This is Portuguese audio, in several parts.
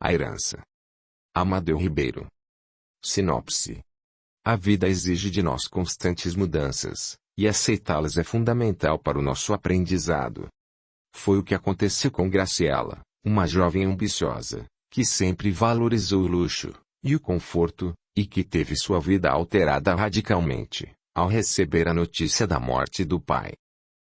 A herança. Amadeu Ribeiro. Sinopse. A vida exige de nós constantes mudanças, e aceitá-las é fundamental para o nosso aprendizado. Foi o que aconteceu com Graciela, uma jovem ambiciosa, que sempre valorizou o luxo e o conforto, e que teve sua vida alterada radicalmente, ao receber a notícia da morte do pai.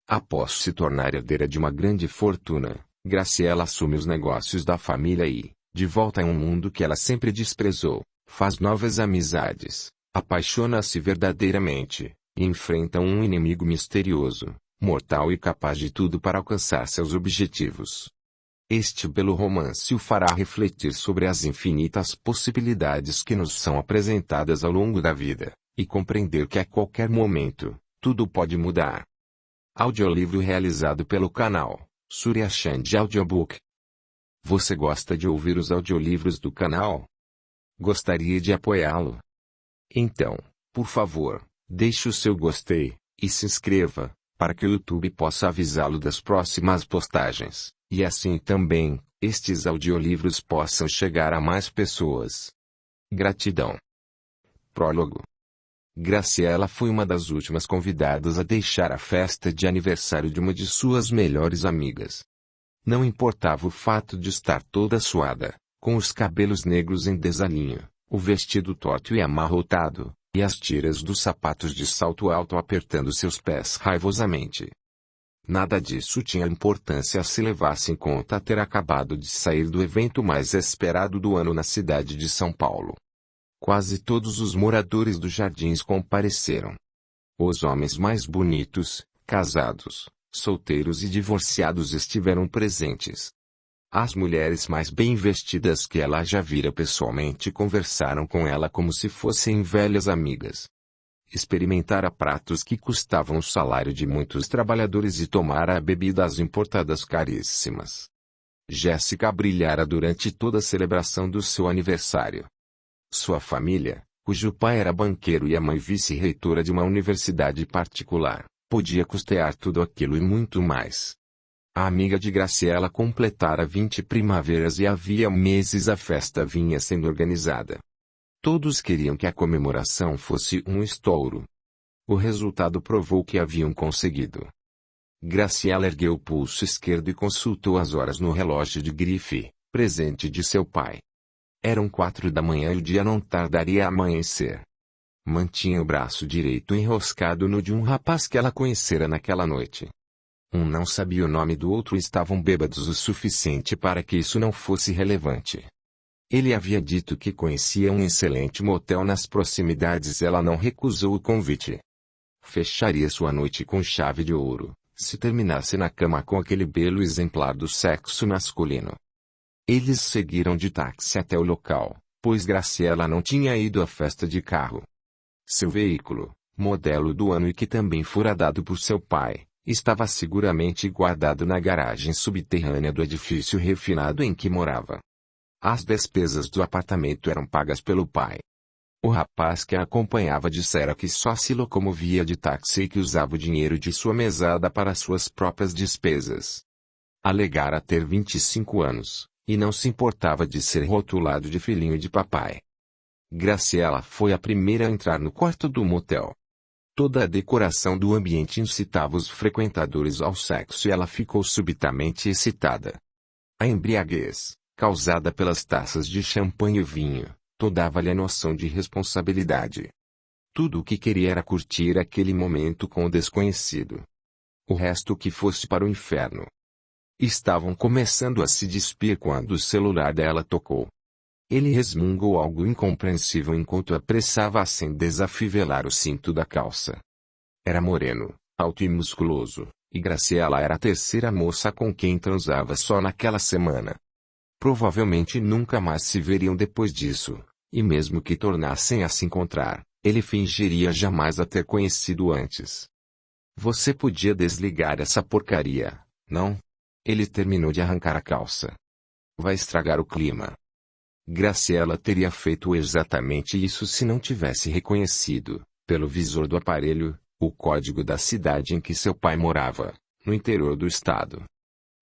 Após se tornar herdeira de uma grande fortuna, Graciela assume os negócios da família e, de volta a um mundo que ela sempre desprezou, faz novas amizades, apaixona-se verdadeiramente, e enfrenta um inimigo misterioso, mortal e capaz de tudo para alcançar seus objetivos. Este belo romance o fará refletir sobre as infinitas possibilidades que nos são apresentadas ao longo da vida, e compreender que a qualquer momento, tudo pode mudar. Audiolivro realizado pelo canal Surya Chand Audiobook. Você gosta de ouvir os audiolivros do canal? Gostaria de apoiá-lo? Então, por favor, deixe o seu gostei, e se inscreva, para que o YouTube possa avisá-lo das próximas postagens, e assim também, estes audiolivros possam chegar a mais pessoas. Gratidão. Prólogo. Graciela foi uma das últimas convidadas a deixar a festa de aniversário de uma de suas melhores amigas. Não importava o fato de estar toda suada, com os cabelos negros em desalinho, o vestido torto e amarrotado, e as tiras dos sapatos de salto alto apertando seus pés raivosamente. Nada disso tinha importância se levasse em conta ter acabado de sair do evento mais esperado do ano na cidade de São Paulo. Quase todos os moradores dos Jardins compareceram. Os homens mais bonitos, casados, solteiros e divorciados estiveram presentes. As mulheres mais bem vestidas que ela já vira pessoalmente conversaram com ela como se fossem velhas amigas. Experimentara pratos que custavam o salário de muitos trabalhadores e tomara bebidas importadas caríssimas. Jéssica brilhara durante toda a celebração do seu aniversário. Sua família, cujo pai era banqueiro e a mãe vice-reitora de uma universidade particular, podia custear tudo aquilo e muito mais. A amiga de Graciela completara 20 primaveras e havia meses a festa vinha sendo organizada. Todos queriam que a comemoração fosse um estouro. O resultado provou que haviam conseguido. Graciela ergueu o pulso esquerdo e consultou as horas no relógio de grife, presente de seu pai. Eram 4 da manhã e o dia não tardaria a amanhecer. Mantinha o braço direito enroscado no de um rapaz que ela conhecera naquela noite. Um não sabia o nome do outro e estavam bêbados o suficiente para que isso não fosse relevante. Ele havia dito que conhecia um excelente motel nas proximidades e ela não recusou o convite. Fecharia sua noite com chave de ouro, se terminasse na cama com aquele belo exemplar do sexo masculino. Eles seguiram de táxi até o local, pois Graciela não tinha ido à festa de carro. Seu veículo, modelo do ano e que também fora dado por seu pai, estava seguramente guardado na garagem subterrânea do edifício refinado em que morava. As despesas do apartamento eram pagas pelo pai. O rapaz que a acompanhava dissera que só se locomovia de táxi e que usava o dinheiro de sua mesada para suas próprias despesas. Alegara ter 25 anos, e não se importava de ser rotulado de filhinho de papai. Graciela foi a primeira a entrar no quarto do motel. Toda a decoração do ambiente incitava os frequentadores ao sexo e ela ficou subitamente excitada. A embriaguez, causada pelas taças de champanhe e vinho, dava-lhe a noção de responsabilidade. Tudo o que queria era curtir aquele momento com o desconhecido. O resto que fosse para o inferno. Estavam começando a se despir quando o celular dela tocou. Ele resmungou algo incompreensível enquanto apressava-a sem desafivelar o cinto da calça. Era moreno, alto e musculoso, e Graciela era a terceira moça com quem transava só naquela semana. Provavelmente nunca mais se veriam depois disso, e mesmo que tornassem a se encontrar, ele fingiria jamais a ter conhecido antes. Você podia desligar essa porcaria, não? Ele terminou de arrancar a calça. Vai estragar o clima. Graciela teria feito exatamente isso se não tivesse reconhecido, pelo visor do aparelho, o código da cidade em que seu pai morava, no interior do estado.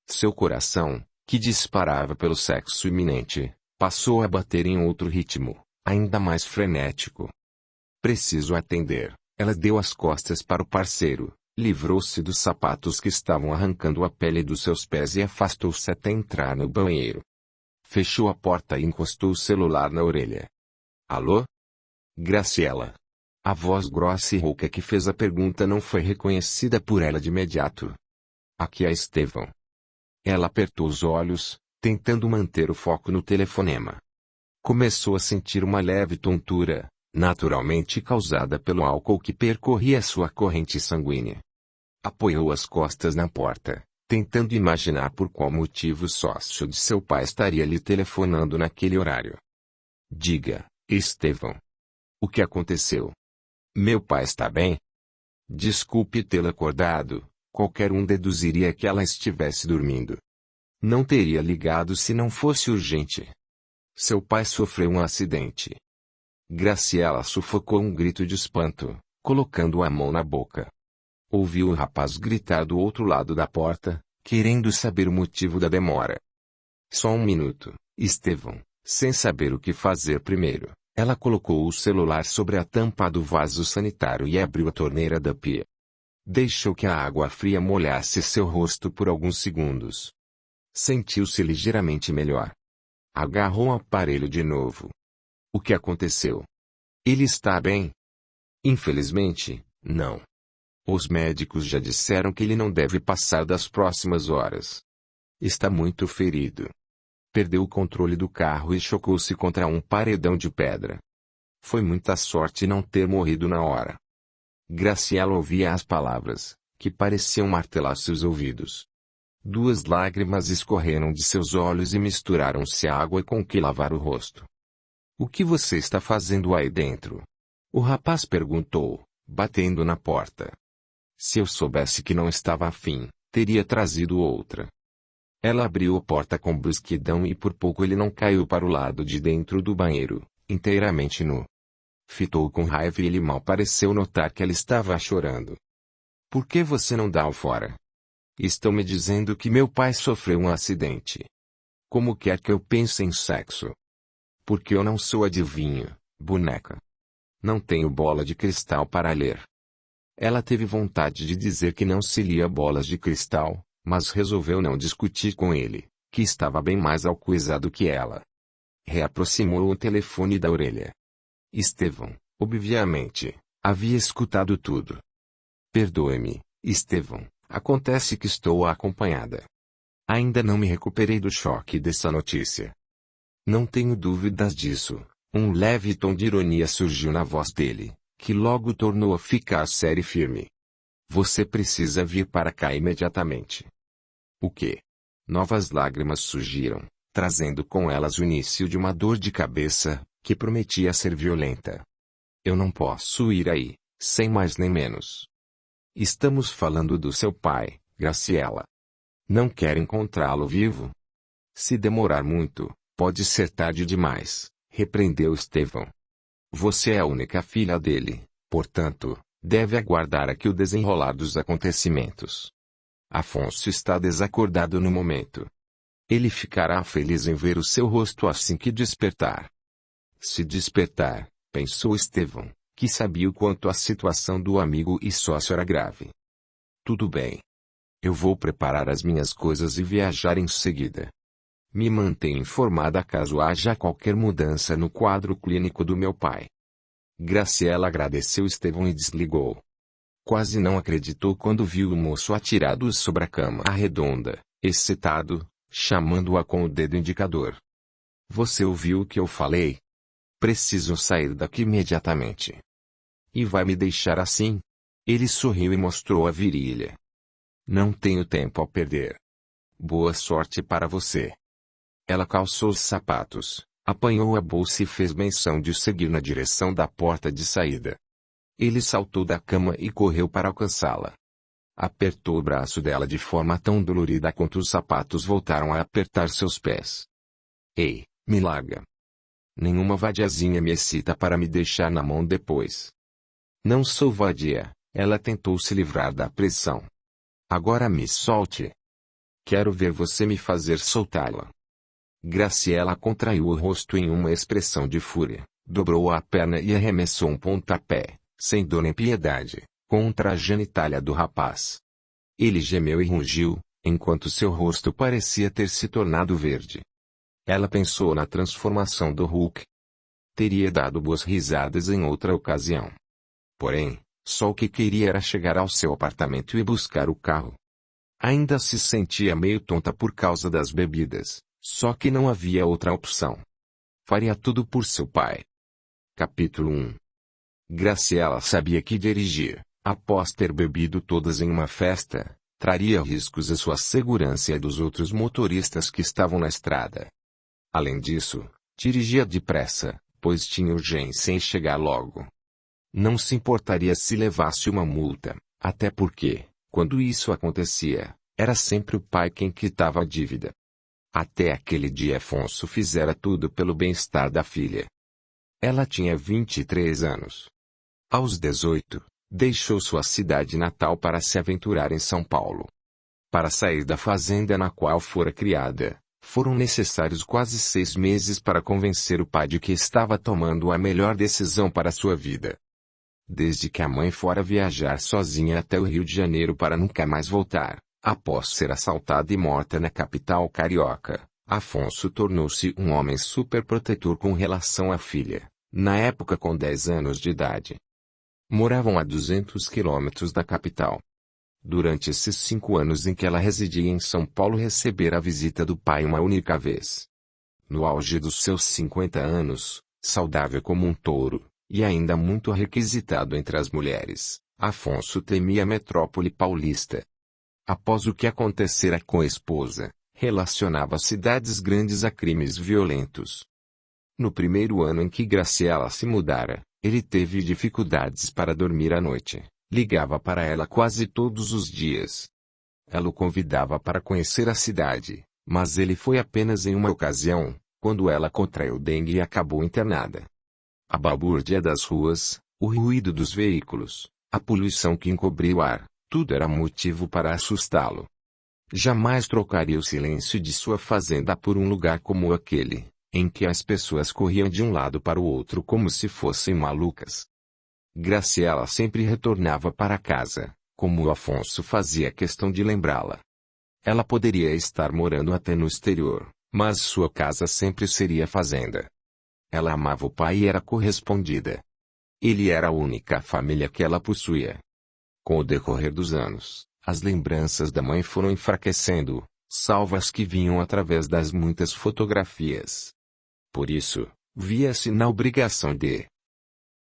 Seu coração, que disparava pelo sexo iminente, Passou a bater em outro ritmo, ainda mais frenético. Preciso atender. Ela deu as costas para o parceiro, livrou-se dos sapatos que estavam arrancando a pele dos seus pés e afastou-se até entrar no banheiro. Fechou a porta e encostou o celular na orelha. Alô? Graciela. A voz grossa e rouca que fez a pergunta não foi reconhecida por ela de imediato. Aqui é Estevão. Ela apertou os olhos, tentando manter o foco no telefonema. Começou a sentir uma leve tontura, naturalmente causada pelo álcool que percorria sua corrente sanguínea. Apoiou as costas na porta, tentando imaginar por qual motivo o sócio de seu pai estaria lhe telefonando naquele horário. Diga, Estevão. O que aconteceu? Meu pai está bem? Desculpe tê-la acordado, qualquer um deduziria que ela estivesse dormindo. Não teria ligado se não fosse urgente. Seu pai sofreu um acidente. Graciela sufocou um grito de espanto, colocando a mão na boca. Ouviu o rapaz gritar do outro lado da porta, querendo saber o motivo da demora. Só um minuto, Estevão. Sem saber o que fazer primeiro, ela colocou o celular sobre a tampa do vaso sanitário e abriu a torneira da pia. Deixou que a água fria molhasse seu rosto por alguns segundos. Sentiu-se ligeiramente melhor. Agarrou o aparelho de novo. O que aconteceu? Ele está bem? Infelizmente, não. Os médicos já disseram que ele não deve passar das próximas horas. Está muito ferido. Perdeu o controle do carro e chocou-se contra um paredão de pedra. Foi muita sorte não ter morrido na hora. Graciela ouvia as palavras, que pareciam martelar seus ouvidos. 2 lágrimas escorreram de seus olhos e misturaram-se à água com que lavar o rosto. O que você está fazendo aí dentro? O rapaz perguntou, batendo na porta. Se eu soubesse que não estava afim, teria trazido outra. Ela abriu a porta com brusquidão e por pouco ele não caiu para o lado de dentro do banheiro, inteiramente nu. Fitou com raiva e ele mal pareceu notar que ela estava chorando. Por que você não dá o fora? Estão me dizendo que meu pai sofreu um acidente. Como quer que eu pense em sexo? Porque eu não sou adivinho, boneca. Não tenho bola de cristal para ler. Ela teve vontade de dizer que não se lia bolas de cristal, mas resolveu não discutir com ele, que estava bem mais alcoolizado que ela. Reaproximou o telefone da orelha. Estevão, obviamente, havia escutado tudo. Perdoe-me, Estevão, acontece que estou acompanhada. Ainda não me recuperei do choque dessa notícia. Não tenho dúvidas disso. Um leve tom de ironia surgiu na voz dele, que logo tornou a ficar sério e firme. Você precisa vir para cá imediatamente. O quê? Novas lágrimas surgiram, trazendo com elas o início de uma dor de cabeça, que prometia ser violenta. Eu não posso ir aí, sem mais nem menos. Estamos falando do seu pai, Graciela. Não quer encontrá-lo vivo? Se demorar muito, pode ser tarde demais, repreendeu Estevão. Você é a única filha dele, portanto, deve aguardar aqui o desenrolar dos acontecimentos. Afonso está desacordado no momento. Ele ficará feliz em ver o seu rosto assim que despertar. Se despertar, pensou Estevão, que sabia o quanto a situação do amigo e sócio era grave. Tudo bem. Eu vou preparar as minhas coisas e viajar em seguida. Me mantenha informada caso haja qualquer mudança no quadro clínico do meu pai. Graciela agradeceu Estevão e desligou. Quase não acreditou quando viu o moço atirado sobre a cama redonda, excitado, chamando-a com o dedo indicador. Você ouviu o que eu falei? Preciso sair daqui imediatamente. E vai me deixar assim? Ele sorriu e mostrou a virilha. Não tenho tempo a perder. Boa sorte para você. Ela calçou os sapatos, apanhou a bolsa e fez menção de seguir na direção da porta de saída. Ele saltou da cama e correu para alcançá-la. Apertou o braço dela de forma tão dolorida quanto os sapatos voltaram a apertar seus pés. Ei, me larga. Nenhuma vadiazinha me excita para me deixar na mão depois. Não sou vadia, ela tentou se livrar da pressão. Agora me solte. Quero ver você me fazer soltá-la. Graciela contraiu o rosto em uma expressão de fúria, dobrou a perna e arremessou um pontapé, sem dor nem piedade, contra a genitália do rapaz. Ele gemeu e rugiu, enquanto seu rosto parecia ter se tornado verde. Ela pensou na transformação do Hulk. Teria dado boas risadas em outra ocasião. Porém, só o que queria era chegar ao seu apartamento e buscar o carro. Ainda se sentia meio tonta por causa das bebidas, só que não havia outra opção. Faria tudo por seu pai. Capítulo 1. Graciela sabia que dirigir, após ter bebido todas em uma festa, traria riscos à sua segurança e a dos outros motoristas que estavam na estrada. Além disso, dirigia depressa, pois tinha urgência em chegar logo. Não se importaria se levasse uma multa, até porque, quando isso acontecia, era sempre o pai quem quitava a dívida. Até aquele dia Afonso fizera tudo pelo bem-estar da filha. Ela tinha 23 anos. Aos 18, deixou sua cidade natal para se aventurar em São Paulo. Para sair da fazenda na qual fora criada, foram necessários quase 6 meses para convencer o pai de que estava tomando a melhor decisão para sua vida. Desde que a mãe fora viajar sozinha até o Rio de Janeiro para nunca mais voltar, após ser assaltada e morta na capital carioca, Afonso tornou-se um homem superprotetor com relação à filha, na época com 10 anos de idade. Moravam a 200 quilômetros da capital. Durante esses 5 anos em que ela residia em São Paulo recebera a visita do pai uma única vez. No auge dos seus 50 anos, saudável como um touro, e ainda muito requisitado entre as mulheres, Afonso temia a metrópole paulista. Após o que acontecera com a esposa, relacionava cidades grandes a crimes violentos. No primeiro ano em que Graciela se mudara, ele teve dificuldades para dormir à noite. Ligava para ela quase todos os dias. Ela o convidava para conhecer a cidade, mas ele foi apenas em uma ocasião, quando ela contraiu dengue e acabou internada. A balbúrdia das ruas, o ruído dos veículos, a poluição que encobria o ar, tudo era motivo para assustá-lo. Jamais trocaria o silêncio de sua fazenda por um lugar como aquele, em que as pessoas corriam de um lado para o outro como se fossem malucas. Graciela sempre retornava para casa, como o Afonso fazia questão de lembrá-la. Ela poderia estar morando até no exterior, mas sua casa sempre seria fazenda. Ela amava o pai e era correspondida. Ele era a única família que ela possuía. Com o decorrer dos anos, as lembranças da mãe foram enfraquecendo, salvo as que vinham através das muitas fotografias. Por isso, via-se na obrigação de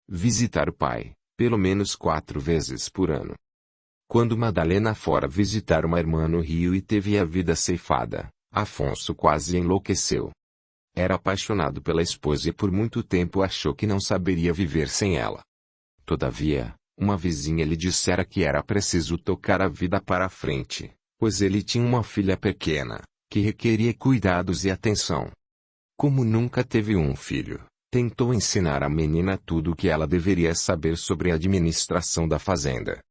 visitar o pai, pelo menos 4 vezes por ano. Quando Madalena fora visitar uma irmã no Rio e teve a vida ceifada, Afonso quase enlouqueceu. Era apaixonado pela esposa e por muito tempo achou que não saberia viver sem ela. Todavia, uma vizinha lhe dissera que era preciso tocar a vida para frente, pois ele tinha uma filha pequena, que requeria cuidados e atenção. Como nunca teve um filho, tentou ensinar a menina tudo o que ela deveria saber sobre a administração da fazenda.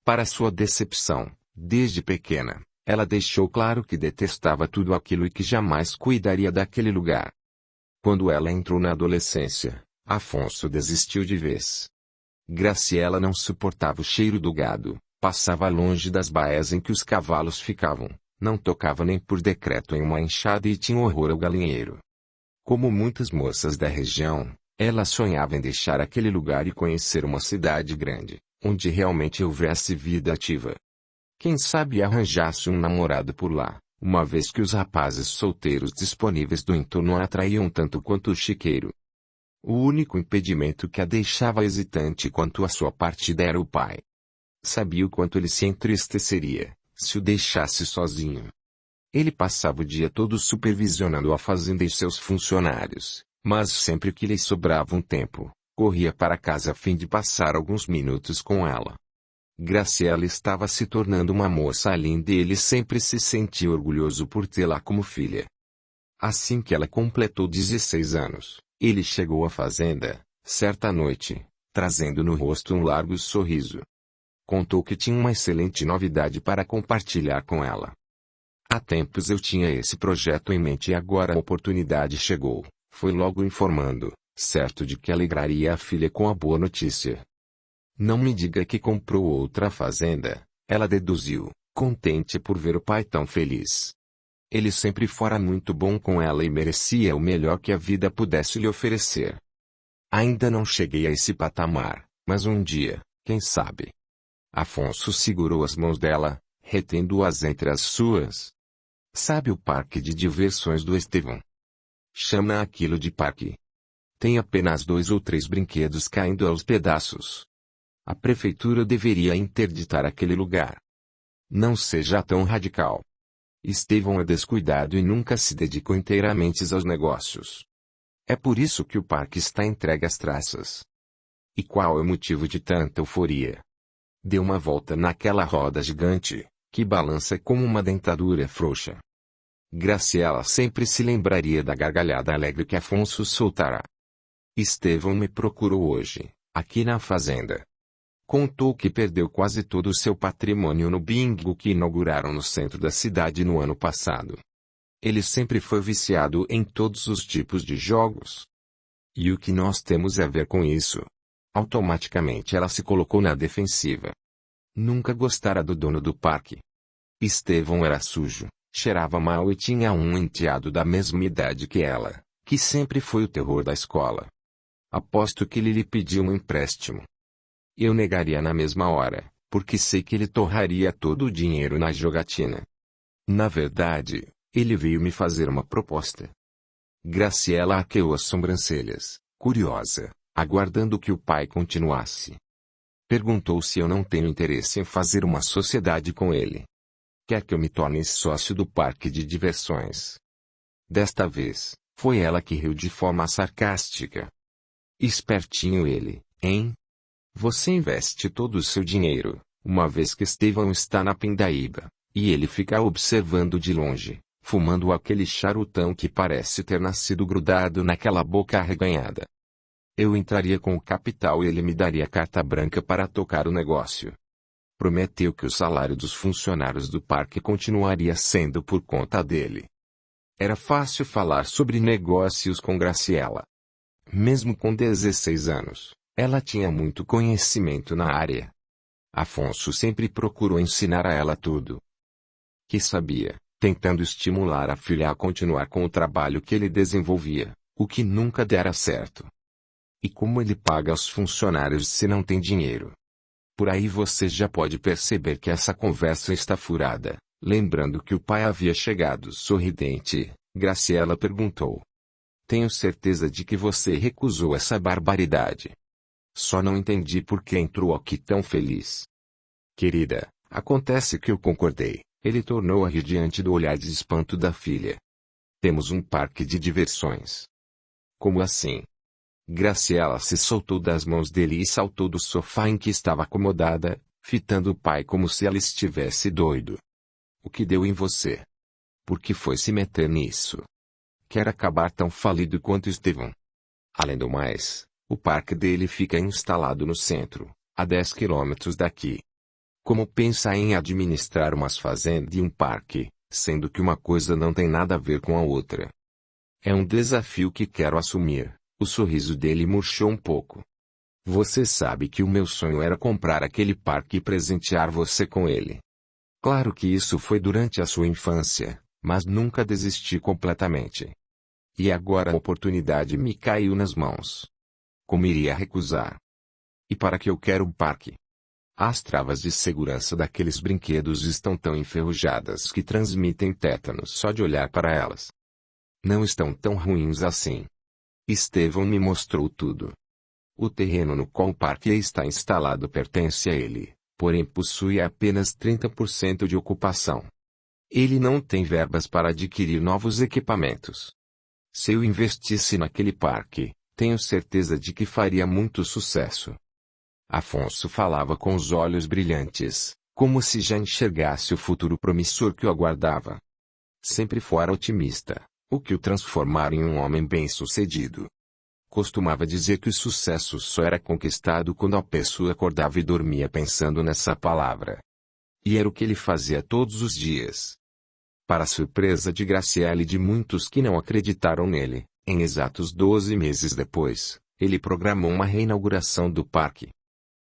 Para sua decepção, desde pequena, ela deixou claro que detestava tudo aquilo e que jamais cuidaria daquele lugar. Quando ela entrou na adolescência, Afonso desistiu de vez. Graciela não suportava o cheiro do gado, passava longe das baias em que os cavalos ficavam, não tocava nem por decreto em uma enxada e tinha horror ao galinheiro. Como muitas moças da região, ela sonhava em deixar aquele lugar e conhecer uma cidade grande, onde realmente houvesse vida ativa. Quem sabe arranjasse um namorado por lá, uma vez que os rapazes solteiros disponíveis do entorno a atraíam tanto quanto o chiqueiro. O único impedimento que a deixava hesitante quanto à sua partida era o pai. Sabia o quanto ele se entristeceria, se o deixasse sozinho. Ele passava o dia todo supervisionando a fazenda e seus funcionários, mas sempre que lhe sobrava um tempo, corria para casa a fim de passar alguns minutos com ela. Graciela estava se tornando uma moça linda e ele sempre se sentia orgulhoso por tê-la como filha. Assim que ela completou 16 anos, ele chegou à fazenda, certa noite, trazendo no rosto um largo sorriso. Contou que tinha uma excelente novidade para compartilhar com ela. Há tempos eu tinha esse projeto em mente e agora a oportunidade chegou. Foi logo informando, certo de que alegraria a filha com a boa notícia. Não me diga que comprou outra fazenda, ela deduziu, contente por ver o pai tão feliz. Ele sempre fora muito bom com ela e merecia o melhor que a vida pudesse lhe oferecer. Ainda não cheguei a esse patamar, mas um dia, quem sabe? Afonso segurou as mãos dela, retendo-as entre as suas. Sabe o parque de diversões do Estevão? Chama aquilo de parque. Tem apenas 2 ou 3 brinquedos caindo aos pedaços. A prefeitura deveria interditar aquele lugar. Não seja tão radical. Estevão é descuidado e nunca se dedicou inteiramente aos negócios. É por isso que o parque está entregue às traças. E qual é o motivo de tanta euforia? Deu uma volta naquela roda gigante, que balança como uma dentadura frouxa. Graciela sempre se lembraria da gargalhada alegre que Afonso soltara. Estevão me procurou hoje, aqui na fazenda. Contou que perdeu quase todo o seu patrimônio no bingo que inauguraram no centro da cidade no ano passado. Ele sempre foi viciado em todos os tipos de jogos. E o que nós temos a ver com isso? Automaticamente ela se colocou na defensiva. Nunca gostara do dono do parque. Estevão era sujo, cheirava mal e tinha um enteado da mesma idade que ela, que sempre foi o terror da escola. Aposto que ele lhe pediu um empréstimo. Eu negaria na mesma hora, porque sei que ele torraria todo o dinheiro na jogatina. Na verdade, ele veio me fazer uma proposta. Graciela arqueou as sobrancelhas, curiosa, aguardando que o pai continuasse. Perguntou se eu não tenho interesse em fazer uma sociedade com ele. Quer que eu me torne sócio do parque de diversões? Desta vez, foi ela que riu de forma sarcástica. Espertinho ele, hein? Você investe todo o seu dinheiro, uma vez que Estevão está na pindaíba, e ele fica observando de longe, fumando aquele charutão que parece ter nascido grudado naquela boca arreganhada. Eu entraria com o capital e ele me daria carta branca para tocar o negócio. Prometeu que o salário dos funcionários do parque continuaria sendo por conta dele. Era fácil falar sobre negócios com Graciela. Mesmo com 16 anos. Ela tinha muito conhecimento na área. Afonso sempre procurou ensinar a ela tudo que sabia, tentando estimular a filha a continuar com o trabalho que ele desenvolvia, o que nunca dera certo. E como ele paga aos funcionários se não tem dinheiro? Por aí você já pode perceber que essa conversa está furada. Lembrando que o pai havia chegado sorridente, Graciela perguntou. Tenho certeza de que você recusou essa barbaridade. Só não entendi por que entrou aqui tão feliz. Querida, acontece que eu concordei. Ele tornou a rir diante do olhar de espanto da filha. Temos um parque de diversões. Como assim? Graciela se soltou das mãos dele e saltou do sofá em que estava acomodada, fitando o pai como se ela estivesse doido. O que deu em você? Por que foi se meter nisso? Quer acabar tão falido quanto Estevão? Além do mais, o parque dele fica instalado no centro, a 10 quilômetros daqui. Como pensa em administrar umas fazendas e um parque, sendo que uma coisa não tem nada a ver com a outra? É um desafio que quero assumir. O sorriso dele murchou um pouco. Você sabe que o meu sonho era comprar aquele parque e presentear você com ele. Claro que isso foi durante a sua infância, mas nunca desisti completamente. E agora a oportunidade me caiu nas mãos. Como iria recusar? E para que eu quero um parque? As travas de segurança daqueles brinquedos estão tão enferrujadas que transmitem tétanos só de olhar para elas. Não estão tão ruins assim. Estevão me mostrou tudo. O terreno no qual o parque está instalado pertence a ele, porém possui apenas 30% de ocupação. Ele não tem verbas para adquirir novos equipamentos. Se eu investisse naquele parque, tenho certeza de que faria muito sucesso. Afonso falava com os olhos brilhantes, como se já enxergasse o futuro promissor que o aguardava. Sempre fora otimista, o que o transformara em um homem bem-sucedido. Costumava dizer que o sucesso só era conquistado quando a pessoa acordava e dormia pensando nessa palavra. E era o que ele fazia todos os dias. Para surpresa de Graciela e de muitos que não acreditaram nele, em exatos 12 meses depois, ele programou uma reinauguração do parque.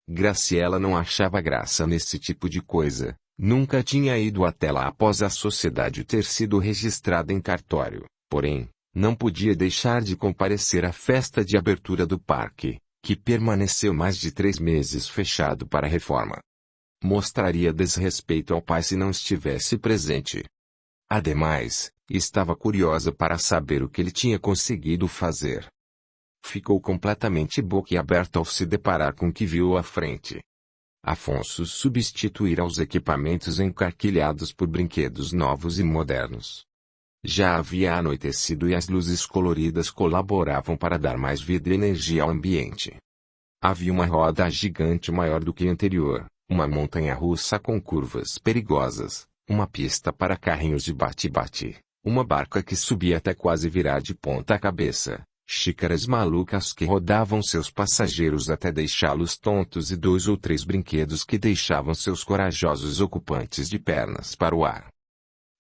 Graciela não achava graça nesse tipo de coisa, nunca tinha ido até lá após a sociedade ter sido registrada em cartório, porém, não podia deixar de comparecer à festa de abertura do parque, que permaneceu mais de 3 meses fechado para reforma. Mostraria desrespeito ao pai se não estivesse presente. Ademais, estava curiosa para saber o que ele tinha conseguido fazer. Ficou completamente boquiaberta ao se deparar com o que viu à frente. Afonso substituirá os equipamentos encarquilhados por brinquedos novos e modernos. Já havia anoitecido e as luzes coloridas colaboravam para dar mais vida e energia ao ambiente. Havia uma roda gigante maior do que a anterior, uma montanha-russa com curvas perigosas, uma pista para carrinhos de bate-bate, uma barca que subia até quase virar de ponta cabeça, xícaras malucas que rodavam seus passageiros até deixá-los tontos e 2 ou 3 brinquedos que deixavam seus corajosos ocupantes de pernas para o ar.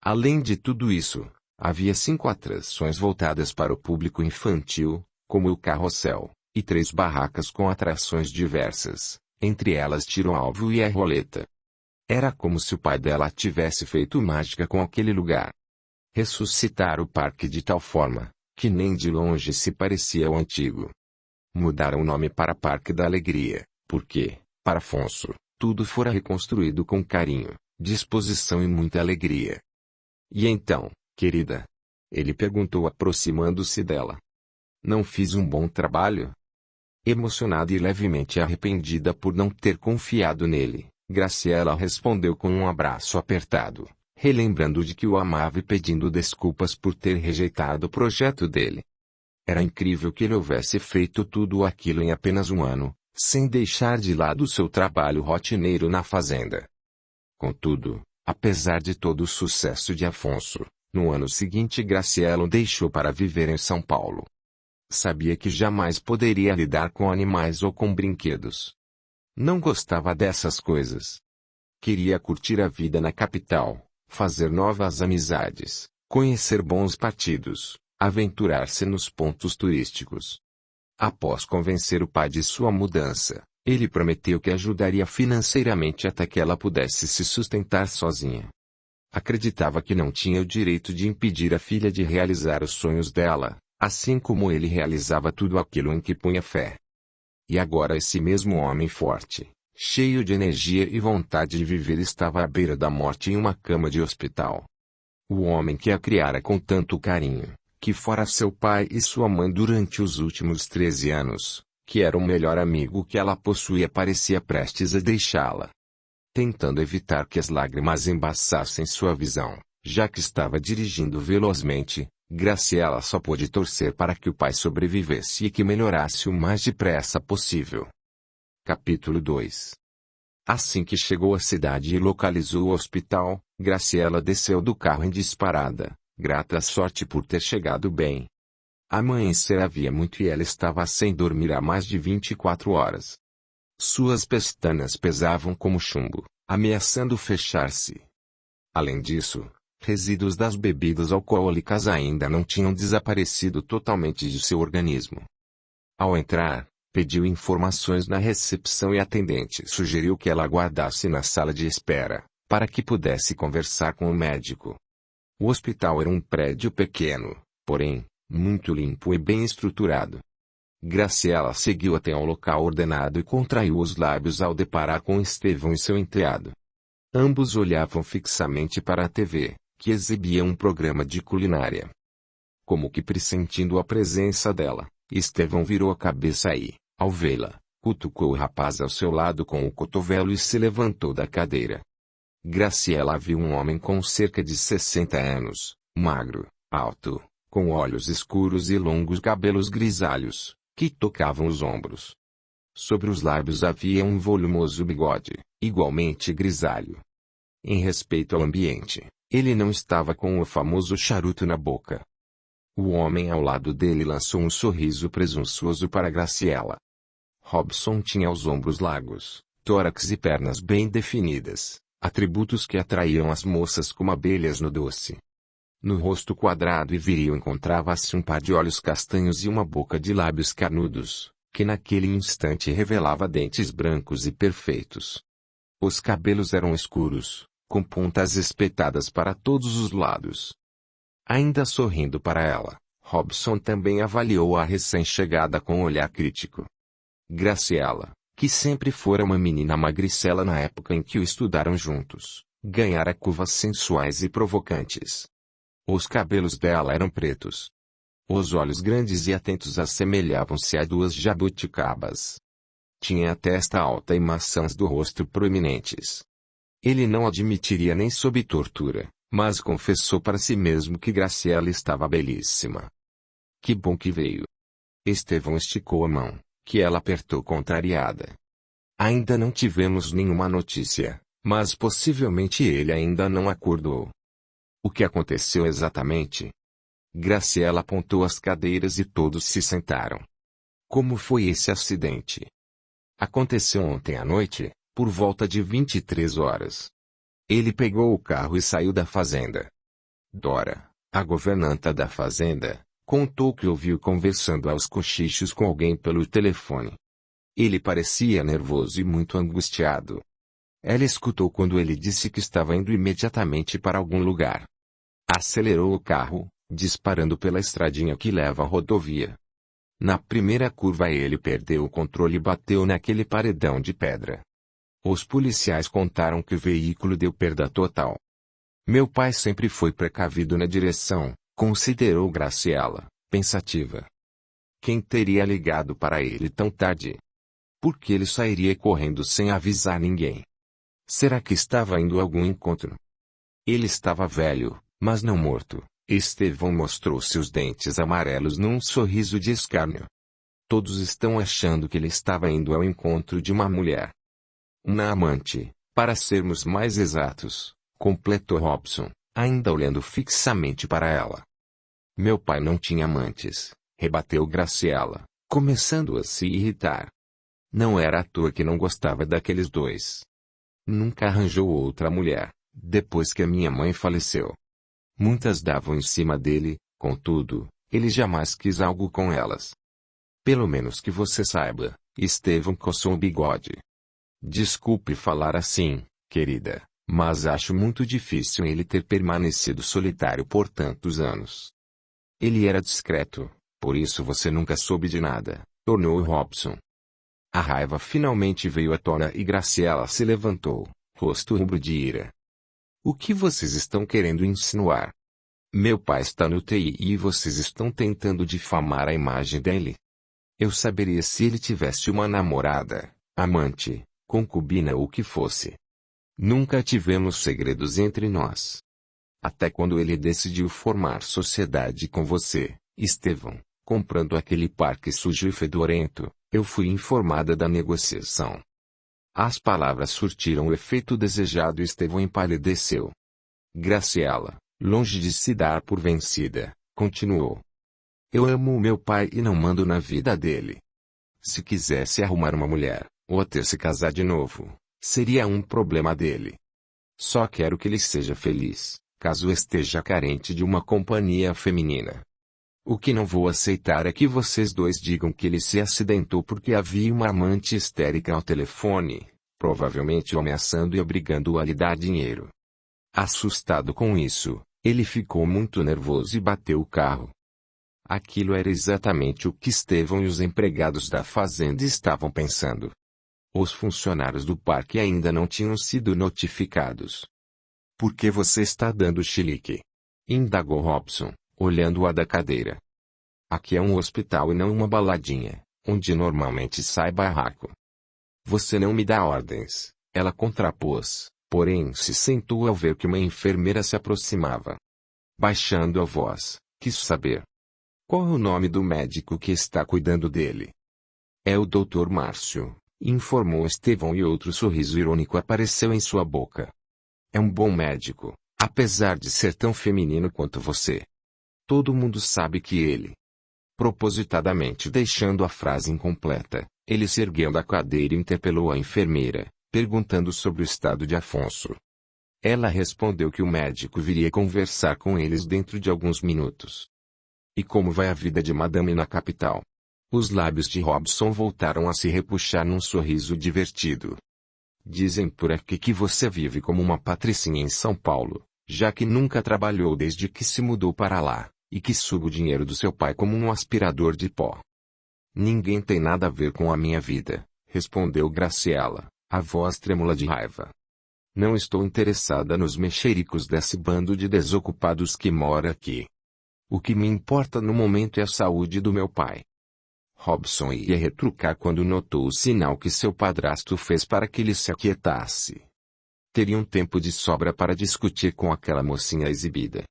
Além de tudo isso, havia 5 atrações voltadas para o público infantil, como o carrossel, e 3 barracas com atrações diversas, entre elas tiro-alvo e a roleta. Era como se o pai dela tivesse feito mágica com aquele lugar. Ressuscitar o parque de tal forma, que nem de longe se parecia ao antigo. Mudaram o nome para Parque da Alegria, porque, para Afonso, tudo fora reconstruído com carinho, disposição e muita alegria. E então, querida? Ele perguntou aproximando-se dela. Não fiz um bom trabalho? Emocionada e levemente arrependida por não ter confiado nele, Graciela respondeu com um abraço apertado, relembrando de que o amava e pedindo desculpas por ter rejeitado o projeto dele. Era incrível que ele houvesse feito tudo aquilo em apenas um ano, sem deixar de lado seu trabalho rotineiro na fazenda. Contudo, apesar de todo o sucesso de Afonso, no ano seguinte Graciela o deixou para viver em São Paulo. Sabia que jamais poderia lidar com animais ou com brinquedos. Não gostava dessas coisas. Queria curtir a vida na capital, fazer novas amizades, conhecer bons partidos, aventurar-se nos pontos turísticos. Após convencer o pai de sua mudança, ele prometeu que ajudaria financeiramente até que ela pudesse se sustentar sozinha. Acreditava que não tinha o direito de impedir a filha de realizar os sonhos dela, assim como ele realizava tudo aquilo em que punha fé. E agora esse mesmo homem forte, cheio de energia e vontade de viver estava à beira da morte em uma cama de hospital. O homem que a criara com tanto carinho, que fora seu pai e sua mãe durante os últimos 13 anos, que era o melhor amigo que ela possuía parecia prestes a deixá-la. Tentando evitar que as lágrimas embaçassem sua visão, já que estava dirigindo velozmente, Graciela só pôde torcer para que o pai sobrevivesse e que melhorasse o mais depressa possível. Capítulo 2. Assim que chegou à cidade e localizou o hospital, Graciela desceu do carro em disparada, grata à sorte por ter chegado bem. Amanhecer havia muito e ela estava sem dormir há mais de 24 horas. Suas pestanas pesavam como chumbo, ameaçando fechar-se. Além disso, resíduos das bebidas alcoólicas ainda não tinham desaparecido totalmente de seu organismo. Ao entrar, pediu informações na recepção e a atendente sugeriu que ela aguardasse na sala de espera, para que pudesse conversar com o médico. O hospital era um prédio pequeno, porém, muito limpo e bem estruturado. Graciela seguiu até ao local ordenado e contraiu os lábios ao deparar com Estevão e seu enteado. Ambos olhavam fixamente para a TV, que exibia um programa de culinária. Como que pressentindo a presença dela, Estevão virou a cabeça e, ao vê-la, cutucou o rapaz ao seu lado com o cotovelo e se levantou da cadeira. Graciela viu um homem com cerca de 60 anos, magro, alto, com olhos escuros e longos cabelos grisalhos, que tocavam os ombros. Sobre os lábios havia um volumoso bigode, igualmente grisalho. Em respeito ao ambiente, ele não estava com o famoso charuto na boca. O homem ao lado dele lançou um sorriso presunçoso para Graciela. Robson tinha os ombros largos, tórax e pernas bem definidas, atributos que atraíam as moças como abelhas no doce. No rosto quadrado e viril encontrava-se um par de olhos castanhos e uma boca de lábios carnudos, que naquele instante revelava dentes brancos e perfeitos. Os cabelos eram escuros, com pontas espetadas para todos os lados. Ainda sorrindo para ela, Robson também avaliou a recém-chegada com um olhar crítico. Graciela, que sempre fora uma menina magricela na época em que o estudaram juntos, ganhara curvas sensuais e provocantes. Os cabelos dela eram pretos. Os olhos grandes e atentos assemelhavam-se a duas jabuticabas. Tinha a testa alta e maçãs do rosto proeminentes. Ele não admitiria nem sob tortura, mas confessou para si mesmo que Graciela estava belíssima. Que bom que veio. Estevão esticou a mão, que ela apertou contrariada. Ainda não tivemos nenhuma notícia, mas possivelmente ele ainda não acordou. O que aconteceu exatamente? Graciela apontou as cadeiras e todos se sentaram. Como foi esse acidente? Aconteceu ontem à noite, por volta de 23 horas. Ele pegou o carro e saiu da fazenda. Dora, a governanta da fazenda, contou que ouviu conversando aos cochichos com alguém pelo telefone. Ele parecia nervoso e muito angustiado. Ela escutou quando ele disse que estava indo imediatamente para algum lugar. Acelerou o carro, disparando pela estradinha que leva à rodovia. Na primeira curva ele perdeu o controle e bateu naquele paredão de pedra. Os policiais contaram que o veículo deu perda total. Meu pai sempre foi precavido na direção, considerou Graciela, pensativa. Quem teria ligado para ele tão tarde? Por que ele sairia correndo sem avisar ninguém? Será que estava indo a algum encontro? Ele estava velho, mas não morto. Estevão mostrou seus dentes amarelos num sorriso de escárnio. Todos estão achando que ele estava indo ao encontro de uma mulher. Uma amante, para sermos mais exatos, completou Robson, ainda olhando fixamente para ela. Meu pai não tinha amantes, rebateu Graciela, começando a se irritar. Não era à toa que não gostava daqueles dois. Nunca arranjou outra mulher, depois que a minha mãe faleceu. Muitas davam em cima dele, contudo, ele jamais quis algo com elas. Pelo menos que você saiba, Estevão coçou o bigode. Desculpe falar assim, querida, mas acho muito difícil ele ter permanecido solitário por tantos anos. Ele era discreto, por isso você nunca soube de nada, tornou Robson. A raiva finalmente veio à tona e Graciela se levantou, rosto rubro de ira. O que vocês estão querendo insinuar? Meu pai está no TI e vocês estão tentando difamar a imagem dele? Eu saberia se ele tivesse uma namorada, amante, concubina ou o que fosse. Nunca tivemos segredos entre nós. Até quando ele decidiu formar sociedade com você, Estevão, comprando aquele parque sujo e fedorento, eu fui informada da negociação. As palavras surtiram o efeito desejado e Estevão empalideceu. Graciela, longe de se dar por vencida, continuou. Eu amo o meu pai e não mando na vida dele. Se quisesse arrumar uma mulher, ou até se casar de novo, seria um problema dele. Só quero que ele seja feliz, caso esteja carente de uma companhia feminina. O que não vou aceitar é que vocês dois digam que ele se acidentou porque havia uma amante histérica ao telefone, provavelmente o ameaçando e obrigando-o a lhe dar dinheiro. Assustado com isso, ele ficou muito nervoso e bateu o carro. Aquilo era exatamente o que Estevão e os empregados da fazenda estavam pensando. Os funcionários do parque ainda não tinham sido notificados. Por que você está dando chilique? Indagou Robson, olhando-a da cadeira. Aqui é um hospital e não uma baladinha, onde normalmente sai barraco. Você não me dá ordens, ela contrapôs, porém se sentou ao ver que uma enfermeira se aproximava. Baixando a voz, quis saber. Qual é o nome do médico que está cuidando dele? É o Dr. Márcio, informou Estevão e outro sorriso irônico apareceu em sua boca. É um bom médico, apesar de ser tão feminino quanto você. Todo mundo sabe que ele... Propositadamente deixando a frase incompleta, ele se ergueu da cadeira e interpelou a enfermeira, perguntando sobre o estado de Afonso. Ela respondeu que o médico viria conversar com eles dentro de alguns minutos. E como vai a vida de Madame na capital? Os lábios de Robson voltaram a se repuxar num sorriso divertido. Dizem por aqui que você vive como uma patricinha em São Paulo, já que nunca trabalhou desde que se mudou para lá, e que suga o dinheiro do seu pai como um aspirador de pó. Ninguém tem nada a ver com a minha vida, respondeu Graciela, a voz trêmula de raiva. Não estou interessada nos mexericos desse bando de desocupados que mora aqui. O que me importa no momento é a saúde do meu pai. Robson ia retrucar quando notou o sinal que seu padrasto fez para que ele se aquietasse. Teriam tempo de sobra para discutir com aquela mocinha exibida.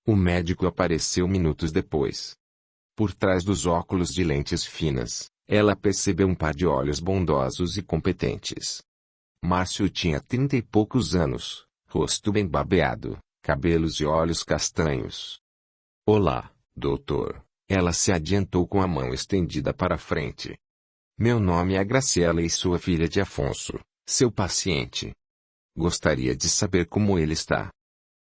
O médico apareceu minutos depois. Por trás dos óculos de lentes finas, ela percebeu um par de olhos bondosos e competentes. Márcio tinha 30 e poucos anos, rosto bem barbeado, cabelos e olhos castanhos. Olá, doutor. Ela se adiantou com a mão estendida para a frente. Meu nome é Graciela e sou a filha de Afonso, seu paciente. Gostaria de saber como ele está.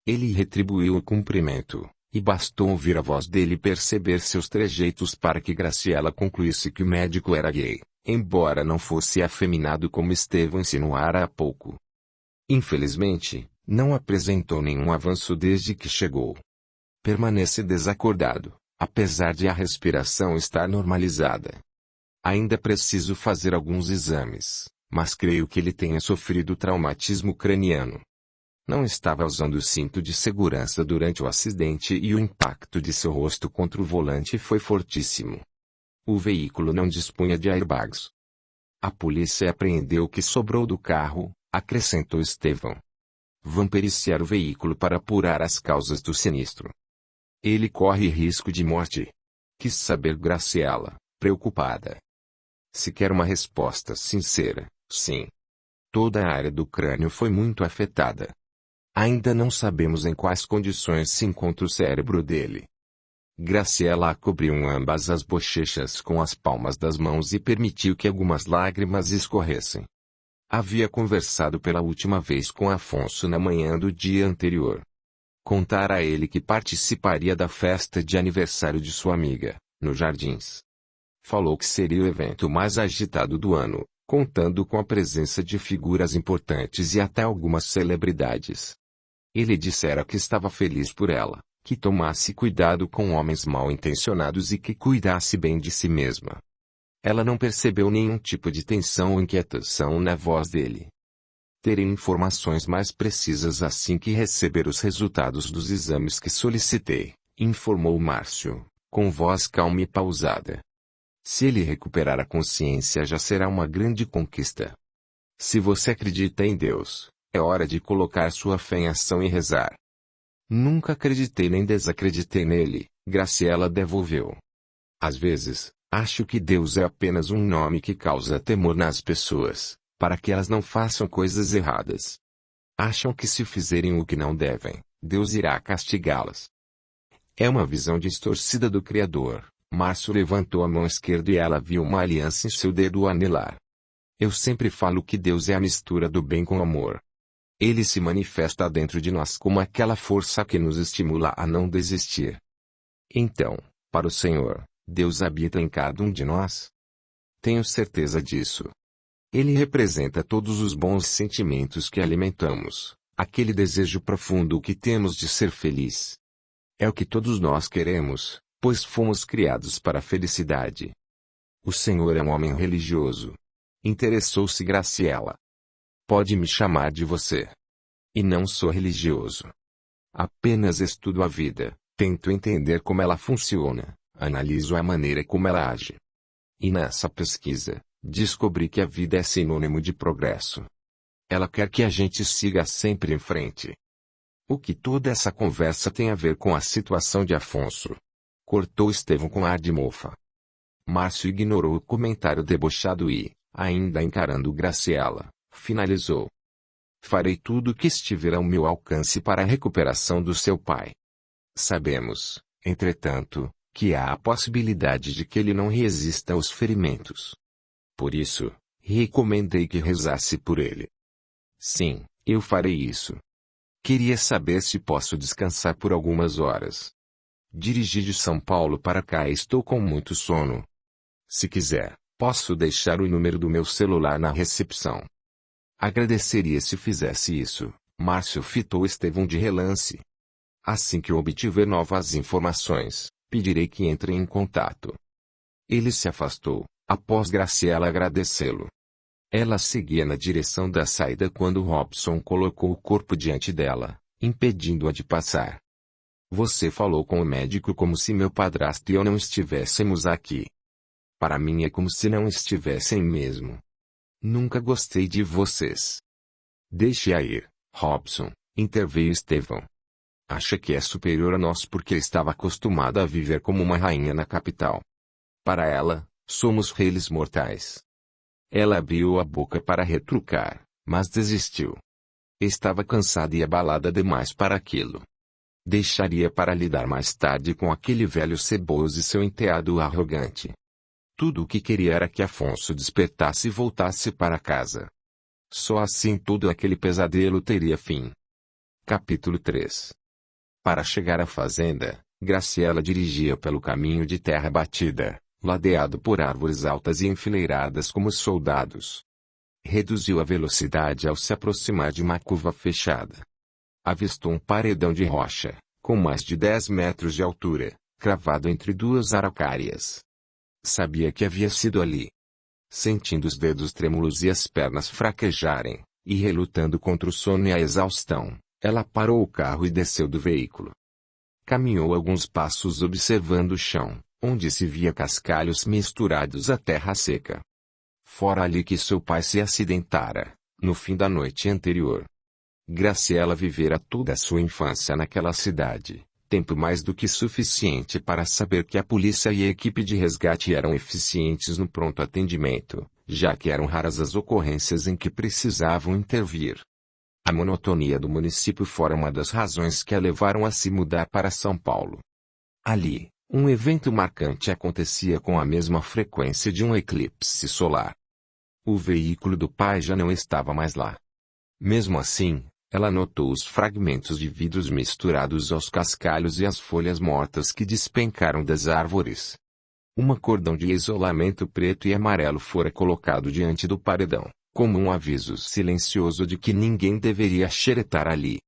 Ele retribuiu o cumprimento, e bastou ouvir a voz dele perceber seus trejeitos para que Graciela concluísse que o médico era gay, embora não fosse afeminado como Estevão insinuara há pouco. Infelizmente, não apresentou nenhum avanço desde que chegou. Permanece desacordado, apesar de a respiração estar normalizada. Ainda preciso fazer alguns exames, mas creio que ele tenha sofrido traumatismo craniano. Não estava usando o cinto de segurança durante o acidente e o impacto de seu rosto contra o volante foi fortíssimo. O veículo não dispunha de airbags. A polícia apreendeu o que sobrou do carro, acrescentou Estevão. Vão periciar o veículo para apurar as causas do sinistro. Ele corre risco de morte. Quis saber Graciela, preocupada. Se quer uma resposta sincera, sim. Toda a área do crânio foi muito afetada. Ainda não sabemos em quais condições se encontra o cérebro dele. Graciela cobriu ambas as bochechas com as palmas das mãos e permitiu que algumas lágrimas escorressem. Havia conversado pela última vez com Afonso na manhã do dia anterior. Contara a ele que participaria da festa de aniversário de sua amiga, nos Jardins. Falou que seria o evento mais agitado do ano, contando com a presença de figuras importantes e até algumas celebridades. Ele dissera que estava feliz por ela, que tomasse cuidado com homens mal-intencionados e que cuidasse bem de si mesma. Ela não percebeu nenhum tipo de tensão ou inquietação na voz dele. Terei informações mais precisas assim que receber os resultados dos exames que solicitei, informou Márcio, com voz calma e pausada. Se ele recuperar a consciência já será uma grande conquista. Se você acredita em Deus, é hora de colocar sua fé em ação e rezar. Nunca acreditei nem desacreditei nele, Graciela devolveu. Às vezes, acho que Deus é apenas um nome que causa temor nas pessoas, para que elas não façam coisas erradas. Acham que se fizerem o que não devem, Deus irá castigá-las. É uma visão distorcida do Criador. Márcio levantou a mão esquerda e ela viu uma aliança em seu dedo anelar. Eu sempre falo que Deus é a mistura do bem com o amor. Ele se manifesta dentro de nós como aquela força que nos estimula a não desistir. Então, para o Senhor, Deus habita em cada um de nós? Tenho certeza disso. Ele representa todos os bons sentimentos que alimentamos, aquele desejo profundo que temos de ser feliz. É o que todos nós queremos, pois fomos criados para a felicidade. O Senhor é um homem religioso. Interessou-se Graciela. Pode me chamar de você. E não sou religioso. Apenas estudo a vida, tento entender como ela funciona, analiso a maneira como ela age. E nessa pesquisa, descobri que a vida é sinônimo de progresso. Ela quer que a gente siga sempre em frente. O que toda essa conversa tem a ver com a situação de Afonso? Cortou Estevão com ar de mofa. Márcio ignorou o comentário debochado e, ainda encarando Graciela, finalizou. Farei tudo o que estiver ao meu alcance para a recuperação do seu pai. Sabemos, entretanto, que há a possibilidade de que ele não resista aos ferimentos. Por isso, recomendei que rezasse por ele. Sim, eu farei isso. Queria saber se posso descansar por algumas horas. Dirigi de São Paulo para cá e estou com muito sono. Se quiser, posso deixar o número do meu celular na recepção. Agradeceria se fizesse isso. Márcio fitou Estevão de relance. Assim que obtiver novas informações, pedirei que entre em contato. Ele se afastou, após Graciela agradecê-lo. Ela seguia na direção da saída quando Robson colocou o corpo diante dela, impedindo-a de passar. Você falou com o médico como se meu padrasto e eu não estivéssemos aqui. Para mim é como se não estivessem mesmo. Nunca gostei de vocês. Deixe-a ir, Robson, interveio Estevão. Acha que é superior a nós porque estava acostumada a viver como uma rainha na capital. Para ela, somos réis mortais. Ela abriu a boca para retrucar, mas desistiu. Estava cansada e abalada demais para aquilo. Deixaria para lidar mais tarde com aquele velho ceboso e seu enteado arrogante. Tudo o que queria era que Afonso despertasse e voltasse para casa. Só assim todo aquele pesadelo teria fim. Capítulo 3. Para chegar à fazenda, Graciela dirigia pelo caminho de terra batida, ladeado por árvores altas e enfileiradas como soldados. Reduziu a velocidade ao se aproximar de uma curva fechada. Avistou um paredão de rocha, com mais de 10 metros de altura, cravado entre duas araucárias. Sabia que havia sido ali. Sentindo os dedos trêmulos e as pernas fraquejarem, e relutando contra o sono e a exaustão, ela parou o carro e desceu do veículo. Caminhou alguns passos observando o chão, onde se via cascalhos misturados à terra seca. Fora ali que seu pai se acidentara, no fim da noite anterior. Graciela vivera toda a sua infância naquela cidade, tempo mais do que suficiente para saber que a polícia e a equipe de resgate eram eficientes no pronto atendimento, já que eram raras as ocorrências em que precisavam intervir. A monotonia do município fora uma das razões que a levaram a se mudar para São Paulo. Ali, um evento marcante acontecia com a mesma frequência de um eclipse solar. O veículo do pai já não estava mais lá. Mesmo assim, ela notou os fragmentos de vidros misturados aos cascalhos e às folhas mortas que despencaram das árvores. Um cordão de isolamento preto e amarelo fora colocado diante do paredão, como um aviso silencioso de que ninguém deveria xeretar ali.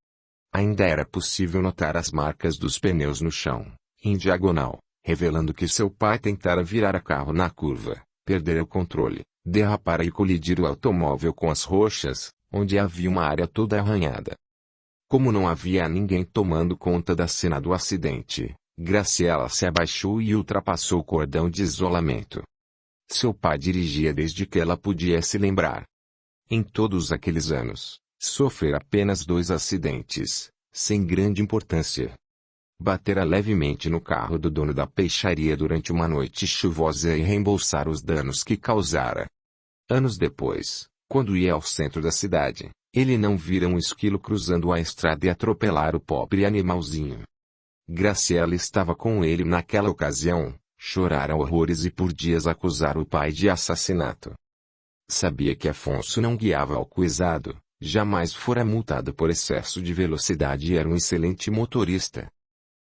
Ainda era possível notar as marcas dos pneus no chão, em diagonal, revelando que seu pai tentara virar a carro na curva, perdera o controle, derrapara e colidir o automóvel com as rochas, onde havia uma área toda arranhada. Como não havia ninguém tomando conta da cena do acidente, Graciela se abaixou e ultrapassou o cordão de isolamento. Seu pai dirigia desde que ela podia se lembrar. Em todos aqueles anos, sofrera apenas 2 acidentes, sem grande importância. Batera levemente no carro do dono da peixaria durante uma noite chuvosa e reembolsar os danos que causara. Anos depois, quando ia ao centro da cidade, ele não vira um esquilo cruzando a estrada e atropelar o pobre animalzinho. Graciela estava com ele naquela ocasião, chorara horrores e por dias acusara o pai de assassinato. Sabia que Afonso não guiava alcoolizado, jamais fora multado por excesso de velocidade e era um excelente motorista.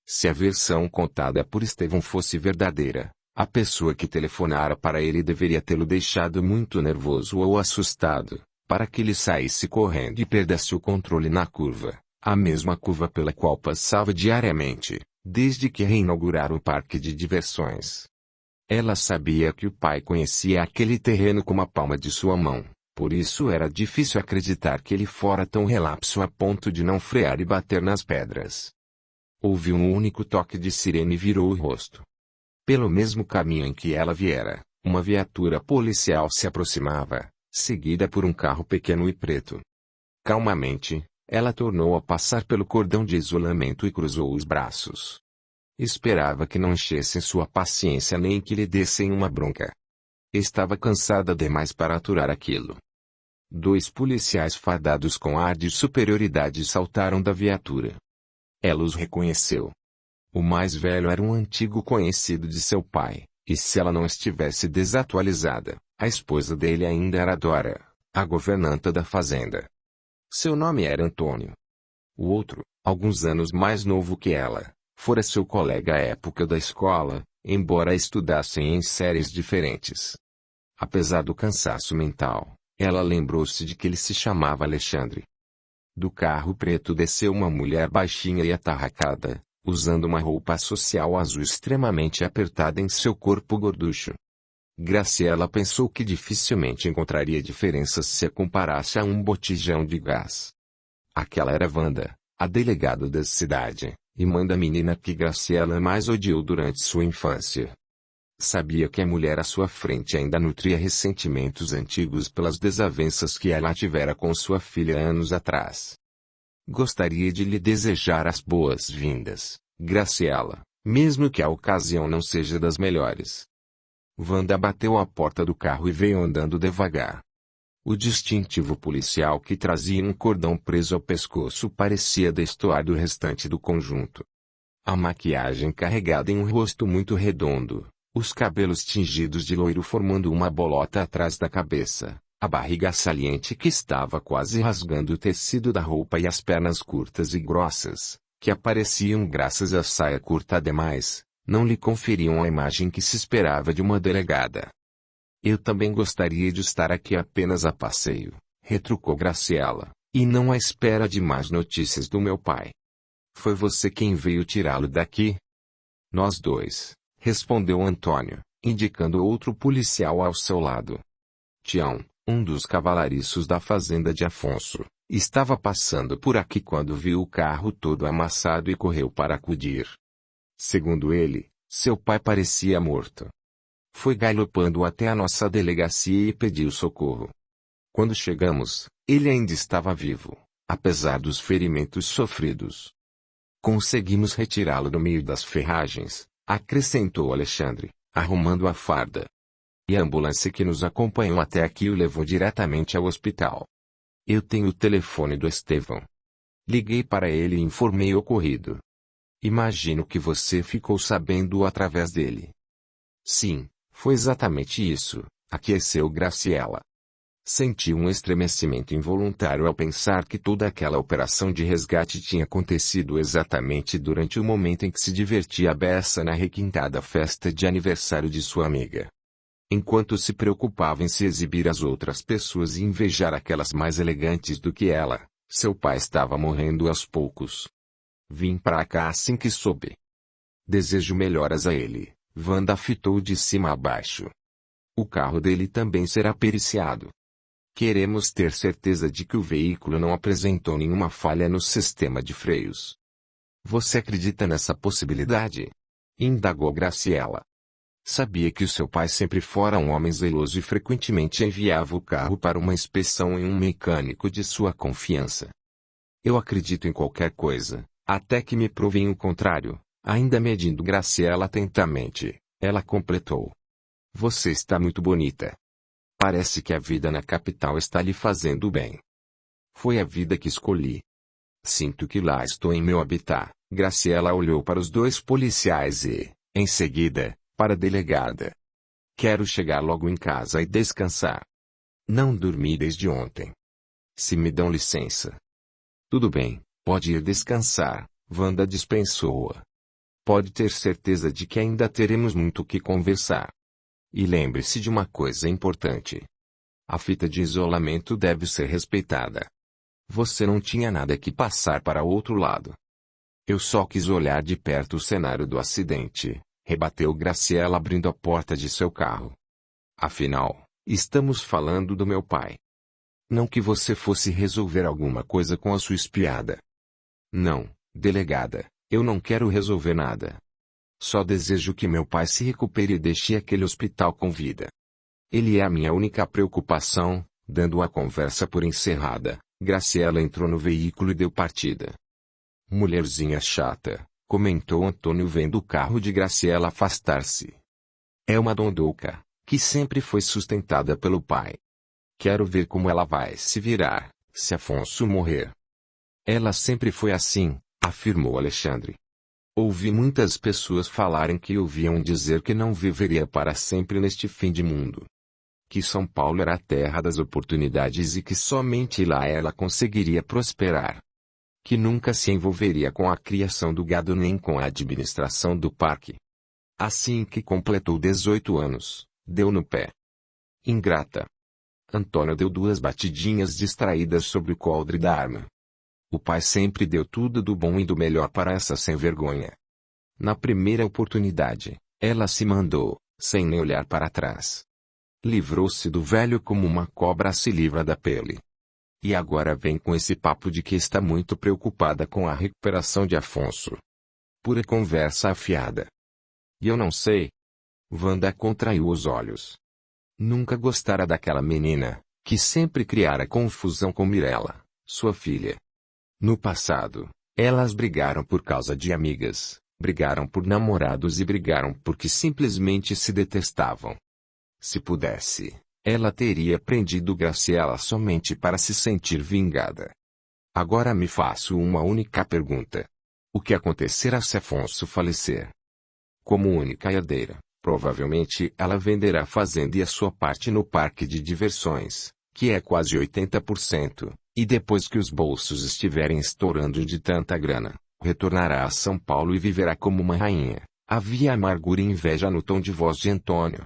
Se a versão contada por Estevão fosse verdadeira, a pessoa que telefonara para ele deveria tê-lo deixado muito nervoso ou assustado, para que ele saísse correndo e perdesse o controle na curva, a mesma curva pela qual passava diariamente, desde que reinaugurara o parque de diversões. Ela sabia que o pai conhecia aquele terreno como a palma de sua mão, por isso era difícil acreditar que ele fora tão relapso a ponto de não frear e bater nas pedras. Ouviu um único toque de sirene e virou o rosto. Pelo mesmo caminho em que ela viera, uma viatura policial se aproximava, seguida por um carro pequeno e preto. Calmamente, ela tornou a passar pelo cordão de isolamento e cruzou os braços. Esperava que não enchessem sua paciência nem que lhe dessem uma bronca. Estava cansada demais para aturar aquilo. 2 policiais fardados com ar de superioridade saltaram da viatura. Ela os reconheceu. O mais velho era um antigo conhecido de seu pai, e se ela não estivesse desatualizada, a esposa dele ainda era Dora, a governanta da fazenda. Seu nome era Antônio. O outro, alguns anos mais novo que ela, fora seu colega à época da escola, embora estudassem em séries diferentes. Apesar do cansaço mental, ela lembrou-se de que ele se chamava Alexandre. Do carro preto desceu uma mulher baixinha e atarracada, usando uma roupa social azul extremamente apertada em seu corpo gorducho. Graciela pensou que dificilmente encontraria diferenças se a comparasse a um botijão de gás. Aquela era Wanda, a delegada da cidade, irmã da menina que Graciela mais odiou durante sua infância. Sabia que a mulher à sua frente ainda nutria ressentimentos antigos pelas desavenças que ela tivera com sua filha anos atrás. Gostaria de lhe desejar as boas-vindas, Graciela, mesmo que a ocasião não seja das melhores. Wanda bateu à porta do carro e veio andando devagar. O distintivo policial que trazia um cordão preso ao pescoço parecia destoar do restante do conjunto. A maquiagem carregada em um rosto muito redondo, os cabelos tingidos de loiro formando uma bolota atrás da cabeça, a barriga saliente que estava quase rasgando o tecido da roupa e as pernas curtas e grossas, que apareciam graças à saia curta demais, não lhe conferiam a imagem que se esperava de uma delegada. Eu também gostaria de estar aqui apenas a passeio, retrucou Graciela, e não à espera de mais notícias do meu pai. Foi você quem veio tirá-lo daqui? Nós dois, respondeu Antônio, indicando outro policial ao seu lado. Tião, um dos cavalariços da fazenda de Afonso, estava passando por aqui quando viu o carro todo amassado e correu para acudir. Segundo ele, seu pai parecia morto. Foi galopando até a nossa delegacia e pediu socorro. Quando chegamos, ele ainda estava vivo, apesar dos ferimentos sofridos. Conseguimos retirá-lo do meio das ferragens, acrescentou Alexandre, arrumando a farda. E a ambulância que nos acompanhou até aqui o levou diretamente ao hospital. Eu tenho o telefone do Estevão. Liguei para ele e informei o ocorrido. Imagino que você ficou sabendo através dele. Sim, foi exatamente isso, aqueceu Graciela. Senti um estremecimento involuntário ao pensar que toda aquela operação de resgate tinha acontecido exatamente durante o momento em que se divertia a beça na requintada festa de aniversário de sua amiga. Enquanto se preocupava em se exibir às outras pessoas e invejar aquelas mais elegantes do que ela, seu pai estava morrendo aos poucos. Vim pra cá assim que soube. Desejo melhoras a ele, Wanda fitou de cima a baixo. O carro dele também será periciado. Queremos ter certeza de que o veículo não apresentou nenhuma falha no sistema de freios. Você acredita nessa possibilidade? Indagou Graciela. Sabia que o seu pai sempre fora um homem zeloso e frequentemente enviava o carro para uma inspeção em um mecânico de sua confiança. Eu acredito em qualquer coisa, até que me provem o contrário, ainda medindo Graciela atentamente, ela completou. Você está muito bonita. Parece que a vida na capital está lhe fazendo bem. Foi a vida que escolhi. Sinto que lá estou em meu habitat. Graciela olhou para os dois policiais e, em seguida, para a delegada. Quero chegar logo em casa e descansar. Não dormi desde ontem. Se me dão licença. Tudo bem, pode ir descansar, Wanda dispensou-a. Pode ter certeza de que ainda teremos muito o que conversar. E lembre-se de uma coisa importante. A fita de isolamento deve ser respeitada. Você não tinha nada que passar para outro lado. Eu só quis olhar de perto o cenário do acidente, rebateu Graciela abrindo a porta de seu carro. Afinal, estamos falando do meu pai. Não que você fosse resolver alguma coisa com a sua espiada. Não, delegada, eu não quero resolver nada. Só desejo que meu pai se recupere e deixe aquele hospital com vida. Ele é a minha única preocupação. Dando a conversa por encerrada, Graciela entrou no veículo e deu partida. Mulherzinha chata, comentou Antônio vendo o carro de Graciela afastar-se. É uma dondoca, que sempre foi sustentada pelo pai. Quero ver como ela vai se virar, se Afonso morrer. Ela sempre foi assim, afirmou Alexandre. Ouvi muitas pessoas falarem que ouviam dizer que não viveria para sempre neste fim de mundo. Que São Paulo era a terra das oportunidades e que somente lá ela conseguiria prosperar. que nunca se envolveria com a criação do gado nem com a administração do parque. Assim que completou 18 anos, deu no pé. Ingrata. Antônio deu 2 batidinhas distraídas sobre o coldre da arma. O pai sempre deu tudo do bom e do melhor para essa sem-vergonha. Na primeira oportunidade, ela se mandou, sem nem olhar para trás. Livrou-se do velho como uma cobra se livra da pele. E agora vem com esse papo de que está muito preocupada com a recuperação de Afonso. Pura conversa afiada. E eu não sei. Wanda contraiu os olhos. Nunca gostara daquela menina, que sempre criara confusão com Mirella, sua filha. No passado, elas brigaram por causa de amigas, brigaram por namorados e brigaram porque simplesmente se detestavam. Se pudesse, ela teria prendido Graciela somente para se sentir vingada. Agora me faço uma única pergunta. O que acontecerá se Afonso falecer? Como única herdeira, provavelmente ela venderá a fazenda e a sua parte no parque de diversões, que é quase 80%, e depois que os bolsos estiverem estourando de tanta grana, retornará a São Paulo e viverá como uma rainha. Havia amargura e inveja no tom de voz de Antônio.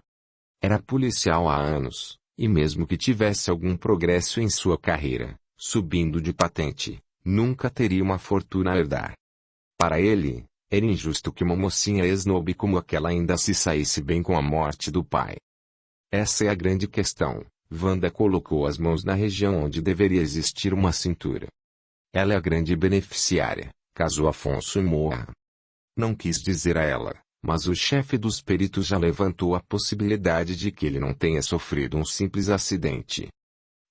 Era policial há anos, e mesmo que tivesse algum progresso em sua carreira, subindo de patente, nunca teria uma fortuna a herdar. Para ele, era injusto que uma mocinha esnobe como aquela ainda se saísse bem com a morte do pai. Essa é a grande questão. Wanda colocou as mãos na região onde deveria existir uma cintura. Ela é a grande beneficiária, caso Afonso morra. Não quis dizer a ela, mas o chefe dos peritos já levantou a possibilidade de que ele não tenha sofrido um simples acidente.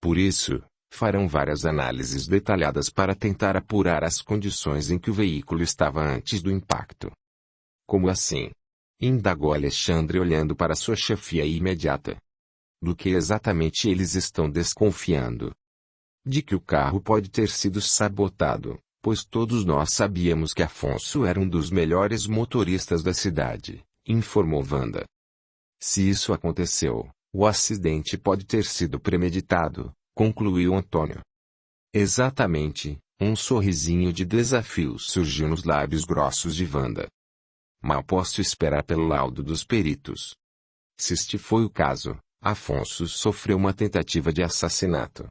Por isso, farão várias análises detalhadas para tentar apurar as condições em que o veículo estava antes do impacto. Como assim? Indagou Alexandre olhando para sua chefia imediata. Do que exatamente eles estão desconfiando? De que o carro pode ter sido sabotado, pois todos nós sabíamos que Afonso era um dos melhores motoristas da cidade, informou Wanda. Se isso aconteceu, o acidente pode ter sido premeditado, concluiu Antônio. Exatamente, um sorrisinho de desafio surgiu nos lábios grossos de Wanda. Mal posso esperar pelo laudo dos peritos. Se este foi o caso, Afonso sofreu uma tentativa de assassinato.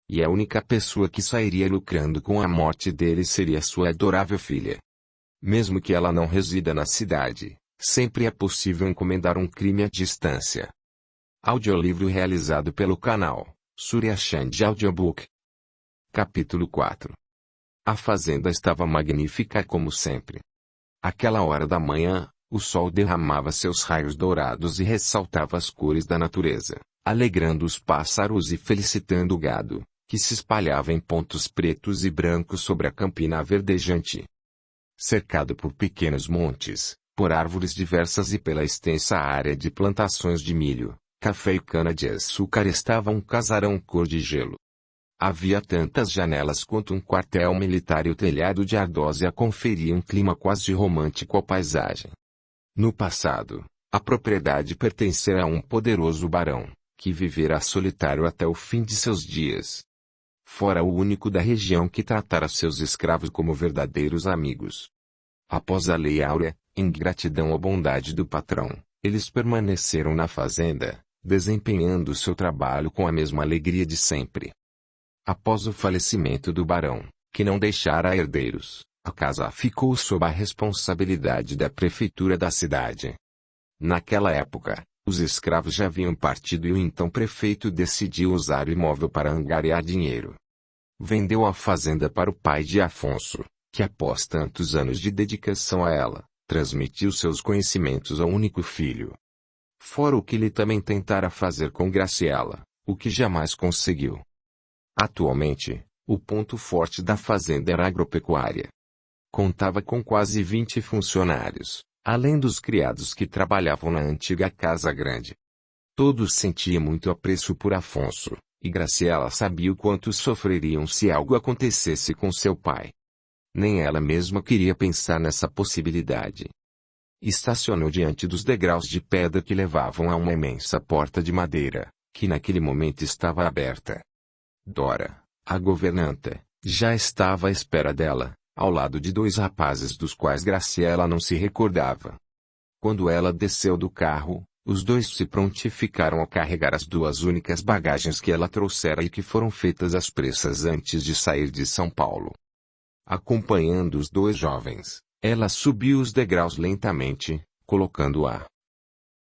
E a única pessoa que sairia lucrando com a morte dele seria sua adorável filha. Mesmo que ela não resida na cidade, sempre é possível encomendar um crime à distância. Audiolivro realizado pelo canal Surya Chand Audiobook. Capítulo 4. A fazenda estava magnífica como sempre. Aquela hora da manhã, o sol derramava seus raios dourados e ressaltava as cores da natureza, alegrando os pássaros e felicitando o gado, que se espalhava em pontos pretos e brancos sobre a campina verdejante. Cercado por pequenos montes, por árvores diversas e pela extensa área de plantações de milho, café e cana-de-açúcar estava um casarão cor de gelo. Havia tantas janelas quanto um quartel militar e o telhado de ardósia conferia um clima quase romântico à paisagem. No passado, a propriedade pertencera a um poderoso barão, que vivera solitário até o fim de seus dias. Fora o único da região que tratara seus escravos como verdadeiros amigos. Após a Lei Áurea, em gratidão à bondade do patrão, eles permaneceram na fazenda, desempenhando seu trabalho com a mesma alegria de sempre. Após o falecimento do barão, que não deixara herdeiros, a casa ficou sob a responsabilidade da prefeitura da cidade. Naquela época, os escravos já haviam partido e o então prefeito decidiu usar o imóvel para angariar dinheiro. Vendeu a fazenda para o pai de Afonso, que após tantos anos de dedicação a ela, transmitiu seus conhecimentos ao único filho. Fora o que ele também tentara fazer com Graciela, o que jamais conseguiu. Atualmente, o ponto forte da fazenda era a agropecuária. Contava com quase 20 funcionários, além dos criados que trabalhavam na antiga Casa Grande. Todos sentiam muito apreço por Afonso, e Graciela sabia o quanto sofreriam se algo acontecesse com seu pai. Nem ela mesma queria pensar nessa possibilidade. Estacionou diante dos degraus de pedra que levavam a uma imensa porta de madeira, que naquele momento estava aberta. Dora, a governanta, Já estava à espera dela, ao lado de dois rapazes dos quais Graciela não se recordava. Quando ela desceu do carro, os dois se prontificaram a carregar as duas únicas bagagens que ela trouxera e que foram feitas às pressas antes de sair de São Paulo. Acompanhando os dois jovens, ela subiu os degraus lentamente, colocando a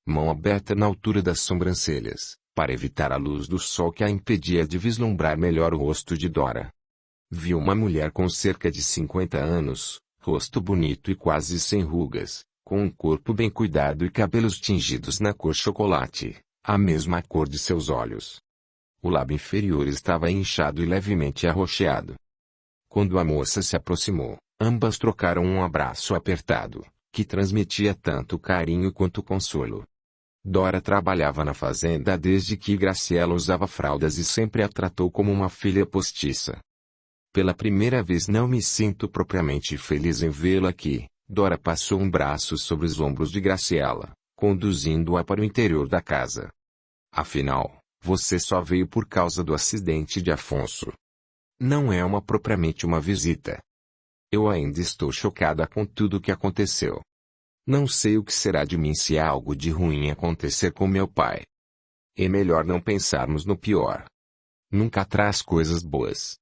mão aberta na altura das sobrancelhas, para evitar a luz do sol que a impedia de vislumbrar melhor o rosto de Dora. Viu uma mulher com cerca de 50 anos, rosto bonito e quase sem rugas, com um corpo bem cuidado e cabelos tingidos na cor chocolate, a mesma cor de seus olhos. O lábio inferior estava inchado e levemente arroxeado. Quando a moça se aproximou, ambas trocaram um abraço apertado, que transmitia tanto carinho quanto consolo. Dora trabalhava na fazenda desde que Graciela usava fraldas e sempre a tratou como uma filha postiça. Pela primeira vez não me sinto propriamente feliz em vê-la aqui. Dora passou um braço sobre os ombros de Graciela, conduzindo-a para o interior da casa. Afinal, você só veio por causa do acidente de Afonso. Não é propriamente uma visita. Eu ainda estou chocada com tudo o que aconteceu. Não sei o que será de mim se algo de ruim acontecer com meu pai. É melhor não pensarmos no pior. Nunca traz coisas boas.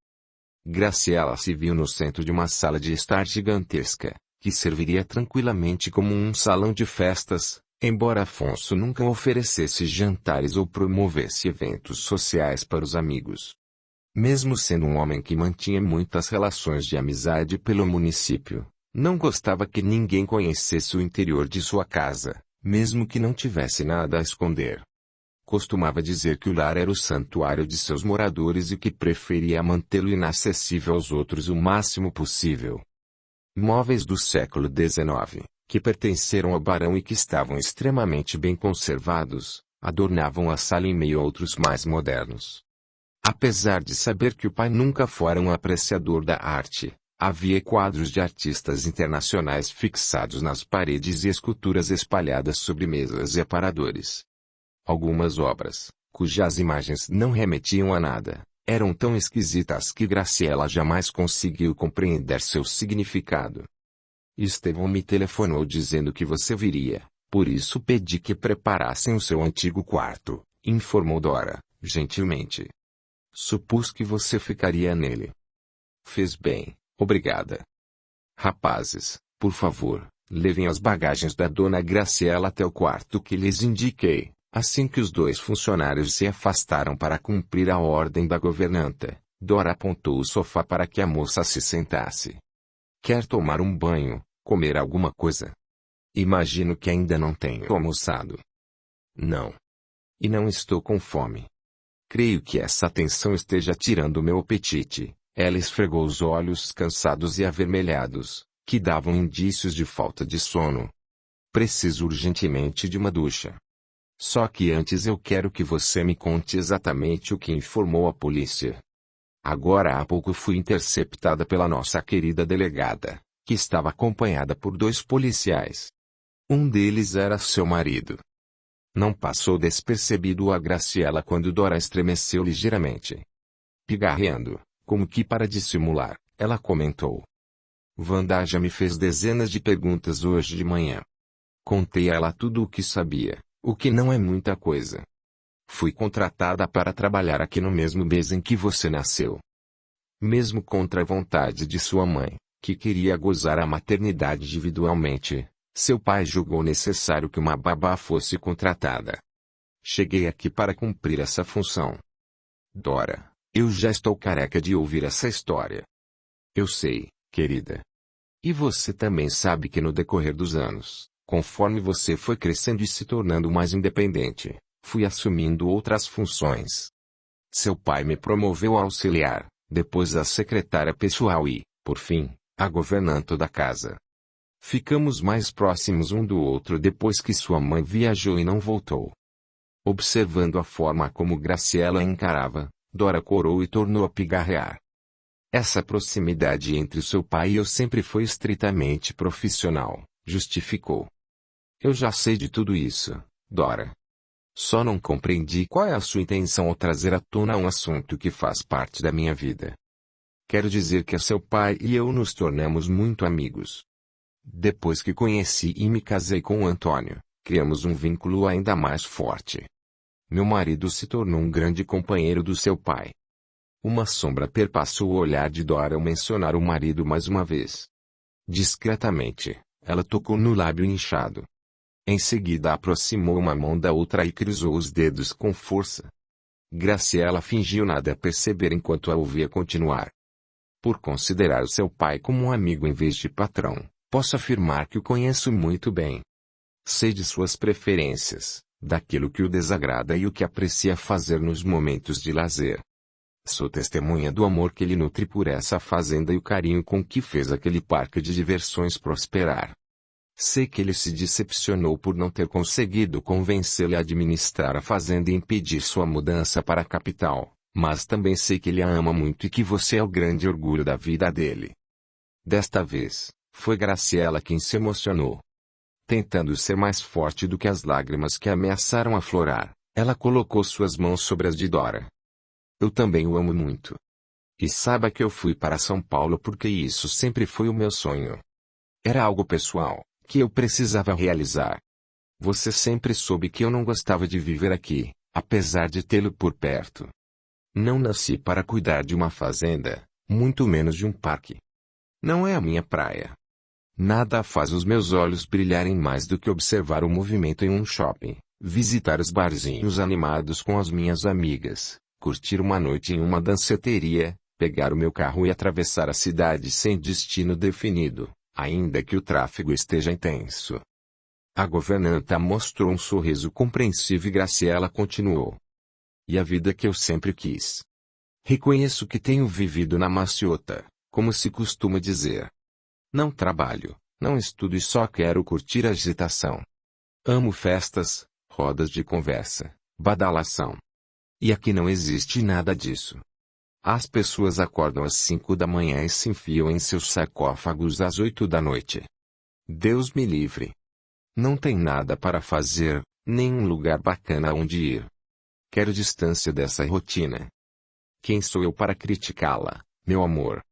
Graciela se viu no centro de uma sala de estar gigantesca, que serviria tranquilamente como um salão de festas, embora Afonso nunca oferecesse jantares ou promovesse eventos sociais para os amigos. Mesmo sendo um homem que mantinha muitas relações de amizade pelo município, não gostava que ninguém conhecesse o interior de sua casa, mesmo que não tivesse nada a esconder. Costumava dizer que o lar era o santuário de seus moradores e que preferia mantê-lo inacessível aos outros o máximo possível. Móveis do século XIX, que pertenceram ao barão e que estavam extremamente bem conservados, adornavam a sala em meio a outros mais modernos. Apesar de saber que o pai nunca fora um apreciador da arte, havia quadros de artistas internacionais fixados nas paredes e esculturas espalhadas sobre mesas e aparadores. Algumas obras, cujas imagens não remetiam a nada, eram tão esquisitas que Graciela jamais conseguiu compreender seu significado. Estevão me telefonou dizendo que você viria, por isso pedi que preparassem o seu antigo quarto, informou Dora, gentilmente. Supus que você ficaria nele. Fez bem, obrigada. Rapazes, por favor, levem as bagagens da dona Graciela até o quarto que lhes indiquei. Assim que os dois funcionários se afastaram para cumprir a ordem da governanta, Dora apontou o sofá para que a moça se sentasse. Quer tomar um banho, comer alguma coisa? Imagino que ainda não tenho almoçado. Não. E não estou com fome. Creio que essa atenção esteja tirando meu apetite. Ela esfregou os olhos cansados e avermelhados, que davam indícios de falta de sono. Preciso urgentemente de uma ducha. Só que antes eu quero que você me conte exatamente o que informou a polícia. Agora há pouco fui interceptada pela nossa querida delegada, que estava acompanhada por dois policiais. Um deles era seu marido. Não passou despercebido a Graciela quando Dora estremeceu ligeiramente. Pigarreando, como que para dissimular, ela comentou. Wanda já me fez dezenas de perguntas hoje de manhã. Contei a ela tudo o que sabia. O que não é muita coisa. Fui contratada para trabalhar aqui no mesmo mês em que você nasceu. Mesmo contra a vontade de sua mãe, que queria gozar a maternidade individualmente, seu pai julgou necessário que uma babá fosse contratada. Cheguei aqui para cumprir essa função. Dora, eu já estou careca de ouvir essa história. Eu sei, querida. E você também sabe que no decorrer dos anos, conforme você foi crescendo e se tornando mais independente, fui assumindo outras funções. Seu pai me promoveu a auxiliar, depois a secretária pessoal e, por fim, a governanta da casa. Ficamos mais próximos um do outro depois que sua mãe viajou e não voltou. Observando a forma como Graciela a encarava, Dora corou e tornou a pigarrear. Essa proximidade entre seu pai e eu sempre foi estritamente profissional, justificou. Eu já sei de tudo isso, Dora. Só não compreendi qual é a sua intenção ao trazer à tona um assunto que faz parte da minha vida. Quero dizer que seu pai e eu nos tornamos muito amigos. Depois que conheci e me casei com o Antônio, criamos um vínculo ainda mais forte. Meu marido se tornou um grande companheiro do seu pai. Uma sombra perpassou o olhar de Dora ao mencionar o marido mais uma vez. Discretamente, ela tocou no lábio inchado. Em seguida aproximou uma mão da outra e cruzou os dedos com força. Graciela fingiu nada perceber enquanto a ouvia continuar. Por considerar o seu pai como um amigo em vez de patrão, posso afirmar que o conheço muito bem. Sei de suas preferências, daquilo que o desagrada e o que aprecia fazer nos momentos de lazer. Sou testemunha do amor que ele nutre por essa fazenda e o carinho com que fez aquele parque de diversões prosperar. Sei que ele se decepcionou por não ter conseguido convencê-lo a administrar a fazenda e impedir sua mudança para a capital, mas também sei que ele a ama muito e que você é o grande orgulho da vida dele. Desta vez, foi Graciela quem se emocionou. Tentando ser mais forte do que as lágrimas que ameaçaram aflorar, ela colocou suas mãos sobre as de Dora. Eu também o amo muito. E saiba que eu fui para São Paulo porque isso sempre foi o meu sonho. Era algo pessoal, que eu precisava realizar. Você sempre soube que eu não gostava de viver aqui, apesar de tê-lo por perto. Não nasci para cuidar de uma fazenda, muito menos de um parque. Não é a minha praia. Nada faz os meus olhos brilharem mais do que observar o movimento em um shopping, visitar os barzinhos animados com as minhas amigas, curtir uma noite em uma danceteria, pegar o meu carro e atravessar a cidade sem destino definido, ainda que o tráfego esteja intenso. A governanta mostrou um sorriso compreensivo e Graciela continuou. E a vida que eu sempre quis. Reconheço que tenho vivido na maciota, como se costuma dizer. Não trabalho, não estudo e só quero curtir a agitação. Amo festas, rodas de conversa, badalação. E aqui não existe nada disso. As pessoas acordam às 5 da manhã e se enfiam em seus sarcófagos às 8 da noite. Deus me livre. Não tem nada para fazer, nem um lugar bacana onde ir. Quero distância dessa rotina. Quem sou eu para criticá-la, meu amor?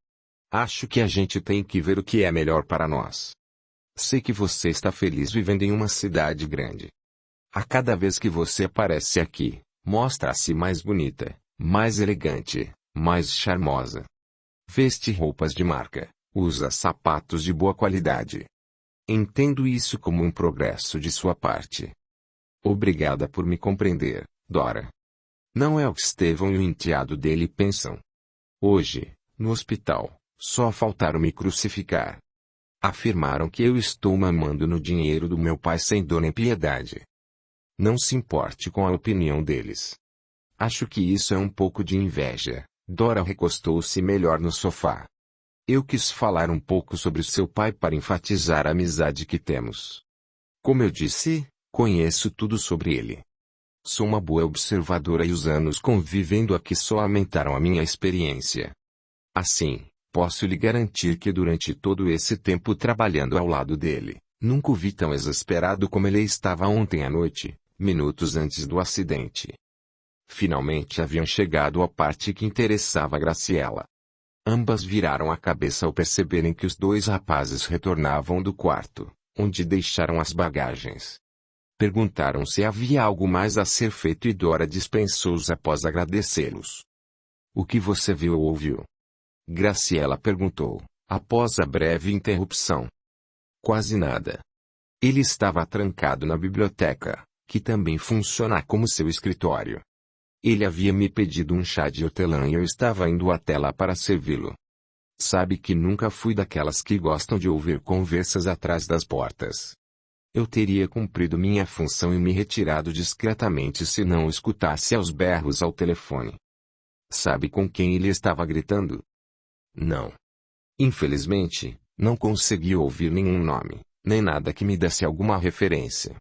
Acho que a gente tem que ver o que é melhor para nós. Sei que você está feliz vivendo em uma cidade grande. A cada vez que você aparece aqui, mostra-se mais bonita, mais elegante, mais charmosa. Veste roupas de marca, usa sapatos de boa qualidade. Entendo isso como um progresso de sua parte. Obrigada por me compreender, Dora. Não é o que Estevão e o enteado dele pensam. Hoje, no hospital, só faltaram me crucificar. Afirmaram que eu estou mamando no dinheiro do meu pai sem dor nem piedade. Não se importe com a opinião deles. Acho que isso é um pouco de inveja. Dora recostou-se melhor no sofá. Eu quis falar um pouco sobre seu pai para enfatizar a amizade que temos. Como eu disse, conheço tudo sobre ele. Sou uma boa observadora e os anos convivendo aqui só aumentaram a minha experiência. Assim, posso lhe garantir que durante todo esse tempo trabalhando ao lado dele, nunca o vi tão exasperado como ele estava ontem à noite, minutos antes do acidente. Finalmente haviam chegado à parte que interessava a Graciela. Ambas viraram a cabeça ao perceberem que os dois rapazes retornavam do quarto, onde deixaram as bagagens. Perguntaram se havia algo mais a ser feito e Dora dispensou-os após agradecê-los. O que você viu ou ouviu? Graciela perguntou, após a breve interrupção. Quase nada. Ele estava trancado na biblioteca, que também funciona como seu escritório. Ele havia me pedido um chá de hortelã e eu estava indo até lá para servi-lo. Sabe que nunca fui daquelas que gostam de ouvir conversas atrás das portas. Eu teria cumprido minha função e me retirado discretamente se não escutasse aos berros ao telefone. Sabe com quem ele estava gritando? Não. Infelizmente, não consegui ouvir nenhum nome, nem nada que me desse alguma referência.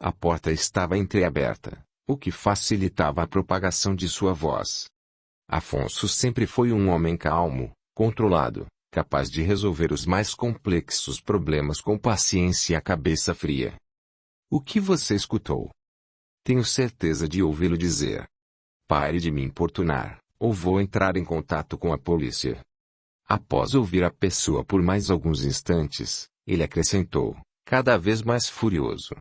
A porta estava entreaberta, o que facilitava a propagação de sua voz. Afonso sempre foi um homem calmo, controlado, capaz de resolver os mais complexos problemas com paciência e a cabeça fria. O que você escutou? Tenho certeza de ouvi-lo dizer. Pare de me importunar, ou vou entrar em contato com a polícia. Após ouvir a pessoa por mais alguns instantes, ele acrescentou, cada vez mais furioso.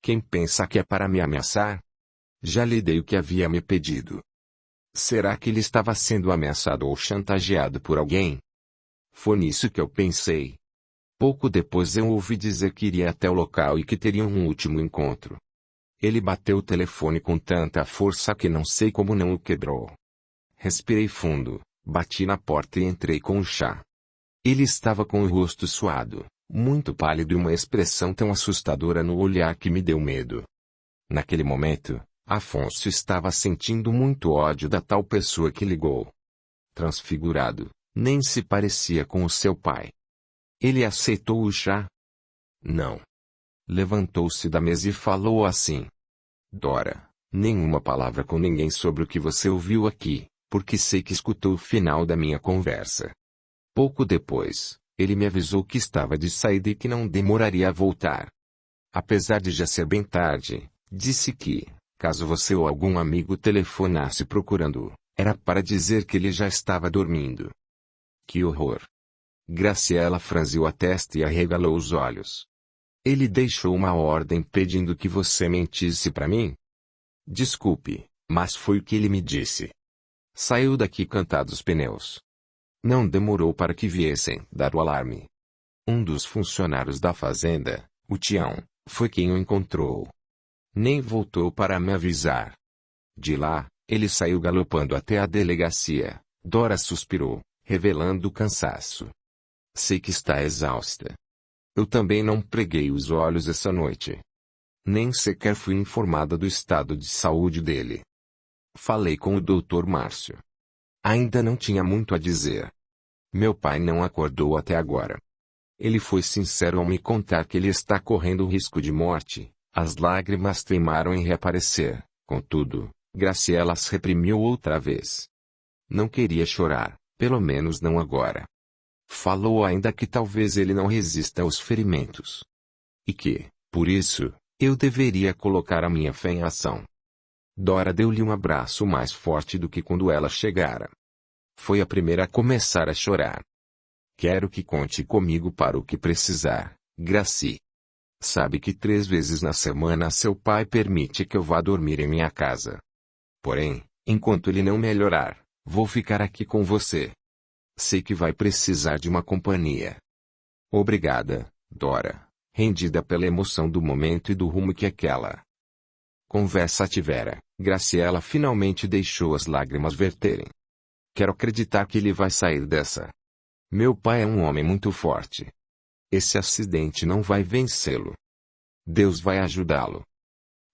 Quem pensa que é para me ameaçar? Já lhe dei o que havia me pedido. Será que ele estava sendo ameaçado ou chantageado por alguém? Foi nisso que eu pensei. Pouco depois eu ouvi dizer que iria até o local e que teriam um último encontro. Ele bateu o telefone com tanta força que não sei como não o quebrou. Respirei fundo, bati na porta e entrei com o chá. Ele estava com o rosto suado, muito pálido e uma expressão tão assustadora no olhar que me deu medo. Naquele momento, Afonso estava sentindo muito ódio da tal pessoa que ligou. Transfigurado, nem se parecia com o seu pai. Ele aceitou o chá? Não. Levantou-se da mesa e falou assim. Dora, nenhuma palavra com ninguém sobre o que você ouviu aqui, porque sei que escutou o final da minha conversa. Pouco depois, ele me avisou que estava de saída e que não demoraria a voltar. Apesar de já ser bem tarde, disse que, caso você ou algum amigo telefonasse procurando-o, era para dizer que ele já estava dormindo. Que horror! Graciela franziu a testa e arregalou os olhos. Ele deixou uma ordem pedindo que você mentisse para mim? Desculpe, mas foi o que ele me disse. Saiu daqui cantado os pneus. Não demorou para que viessem dar o alarme. Um dos funcionários da fazenda, o Tião, foi quem o encontrou. Nem voltou para me avisar. De lá, ele saiu galopando até a delegacia. Dora suspirou, revelando o cansaço. Sei que está exausta. Eu também não preguei os olhos essa noite. Nem sequer fui informada do estado de saúde dele. Falei com o Dr. Márcio. Ainda não tinha muito a dizer. Meu pai não acordou até agora. Ele foi sincero ao me contar que ele está correndo risco de morte. As lágrimas teimaram em reaparecer. Contudo, Graciela as reprimiu outra vez. Não queria chorar, pelo menos não agora. Falou ainda que talvez ele não resista aos ferimentos. E que, por isso, eu deveria colocar a minha fé em ação. Dora deu-lhe um abraço mais forte do que quando ela chegara. Foi a primeira a começar a chorar. Quero que conte comigo para o que precisar, Graci. Sabe que 3 vezes na semana seu pai permite que eu vá dormir em minha casa. Porém, enquanto ele não melhorar, vou ficar aqui com você. Sei que vai precisar de uma companhia. Obrigada, Dora, rendida pela emoção do momento e do rumo que aquela conversa tivera, Graciela finalmente deixou as lágrimas verterem. Quero acreditar que ele vai sair dessa. Meu pai é um homem muito forte. Esse acidente não vai vencê-lo. Deus vai ajudá-lo.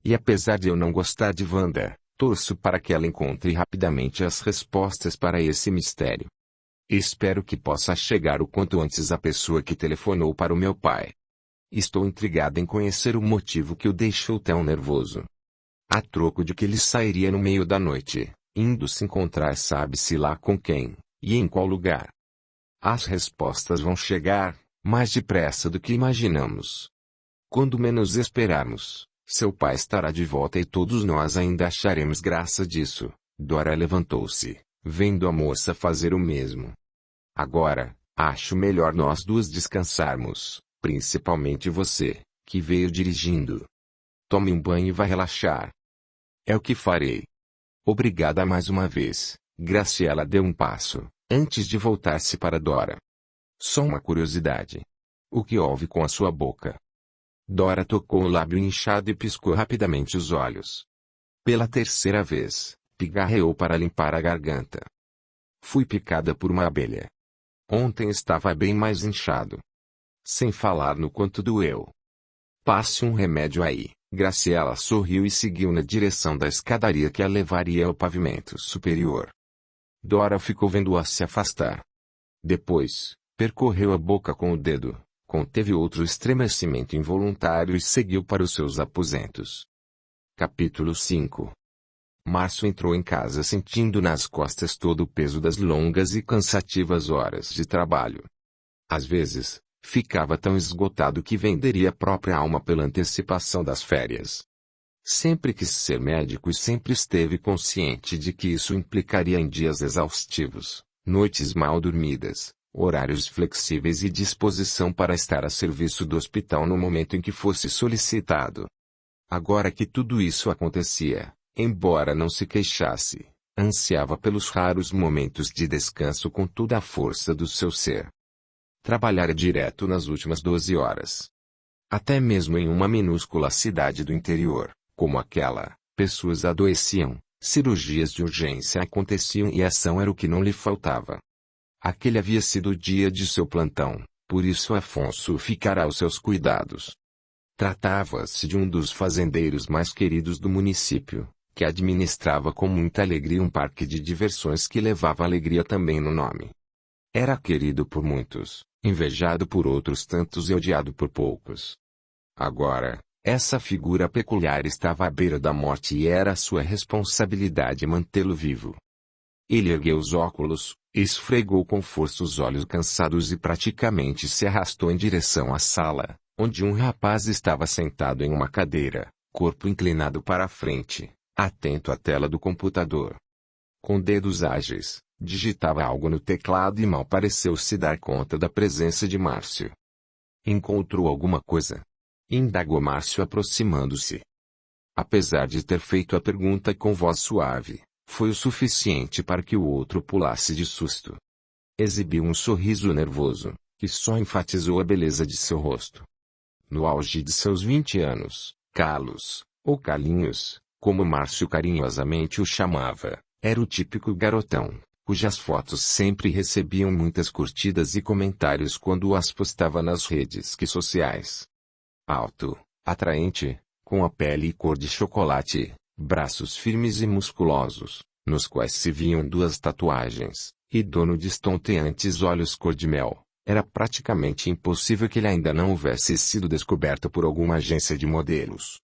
E apesar de eu não gostar de Wanda, torço para que ela encontre rapidamente as respostas para esse mistério. Espero que possa chegar o quanto antes a pessoa que telefonou para o meu pai. Estou intrigada em conhecer o motivo que o deixou tão nervoso. A troco de que ele sairia no meio da noite, indo se encontrar sabe-se lá com quem, e em qual lugar. As respostas vão chegar, mais depressa do que imaginamos. Quando menos esperarmos, seu pai estará de volta e todos nós ainda acharemos graça disso. Dora levantou-se, vendo a moça fazer o mesmo. Agora, acho melhor nós duas descansarmos, principalmente você, que veio dirigindo. Tome um banho e vá relaxar. É o que farei. Obrigada mais uma vez. Graciela deu um passo, antes de voltar-se para Dora. Só uma curiosidade. O que houve com a sua boca? Dora tocou o lábio inchado e piscou rapidamente os olhos. Pela 3ª vez, pigarreou para limpar a garganta. Fui picada por uma abelha. Ontem estava bem mais inchado. Sem falar no quanto doeu. Passe um remédio aí. Graciela sorriu e seguiu na direção da escadaria que a levaria ao pavimento superior. Dora ficou vendo-a se afastar. Depois, percorreu a boca com o dedo, conteve outro estremecimento involuntário e seguiu para os seus aposentos. Capítulo 5. Márcio entrou em casa sentindo nas costas todo o peso das longas e cansativas horas de trabalho. Às vezes, ficava tão esgotado que venderia a própria alma pela antecipação das férias. Sempre quis ser médico e sempre esteve consciente de que isso implicaria em dias exaustivos, noites mal dormidas, horários flexíveis e disposição para estar a serviço do hospital no momento em que fosse solicitado. Agora que tudo isso acontecia, embora não se queixasse, ansiava pelos raros momentos de descanso com toda a força do seu ser. Trabalhara direto nas últimas 12 horas. Até mesmo em uma minúscula cidade do interior, como aquela, pessoas adoeciam, cirurgias de urgência aconteciam e ação era o que não lhe faltava. Aquele havia sido o dia de seu plantão, por isso Afonso ficara aos seus cuidados. Tratava-se de um dos fazendeiros mais queridos do município, que administrava com muita alegria um parque de diversões que levava alegria também no nome. Era querido por muitos, invejado por outros tantos e odiado por poucos. Agora, essa figura peculiar estava à beira da morte e era sua responsabilidade mantê-lo vivo. Ele ergueu os óculos, esfregou com força os olhos cansados e praticamente se arrastou em direção à sala, onde um rapaz estava sentado em uma cadeira, corpo inclinado para a frente, atento à tela do computador. Com dedos ágeis, digitava algo no teclado e mal pareceu se dar conta da presença de Márcio. Encontrou alguma coisa? Indagou Márcio aproximando-se. Apesar de ter feito a pergunta com voz suave, foi o suficiente para que o outro pulasse de susto. Exibiu um sorriso nervoso, que só enfatizou a beleza de seu rosto. No auge de seus 20 anos, Carlos, ou Carlinhos, como Márcio carinhosamente o chamava, era o típico garotão, cujas fotos sempre recebiam muitas curtidas e comentários quando as postava nas redes sociais. Alto, atraente, com a pele cor de chocolate, braços firmes e musculosos, nos quais se viam 2 tatuagens, e dono de estonteantes olhos cor de mel, era praticamente impossível que ele ainda não houvesse sido descoberto por alguma agência de modelos.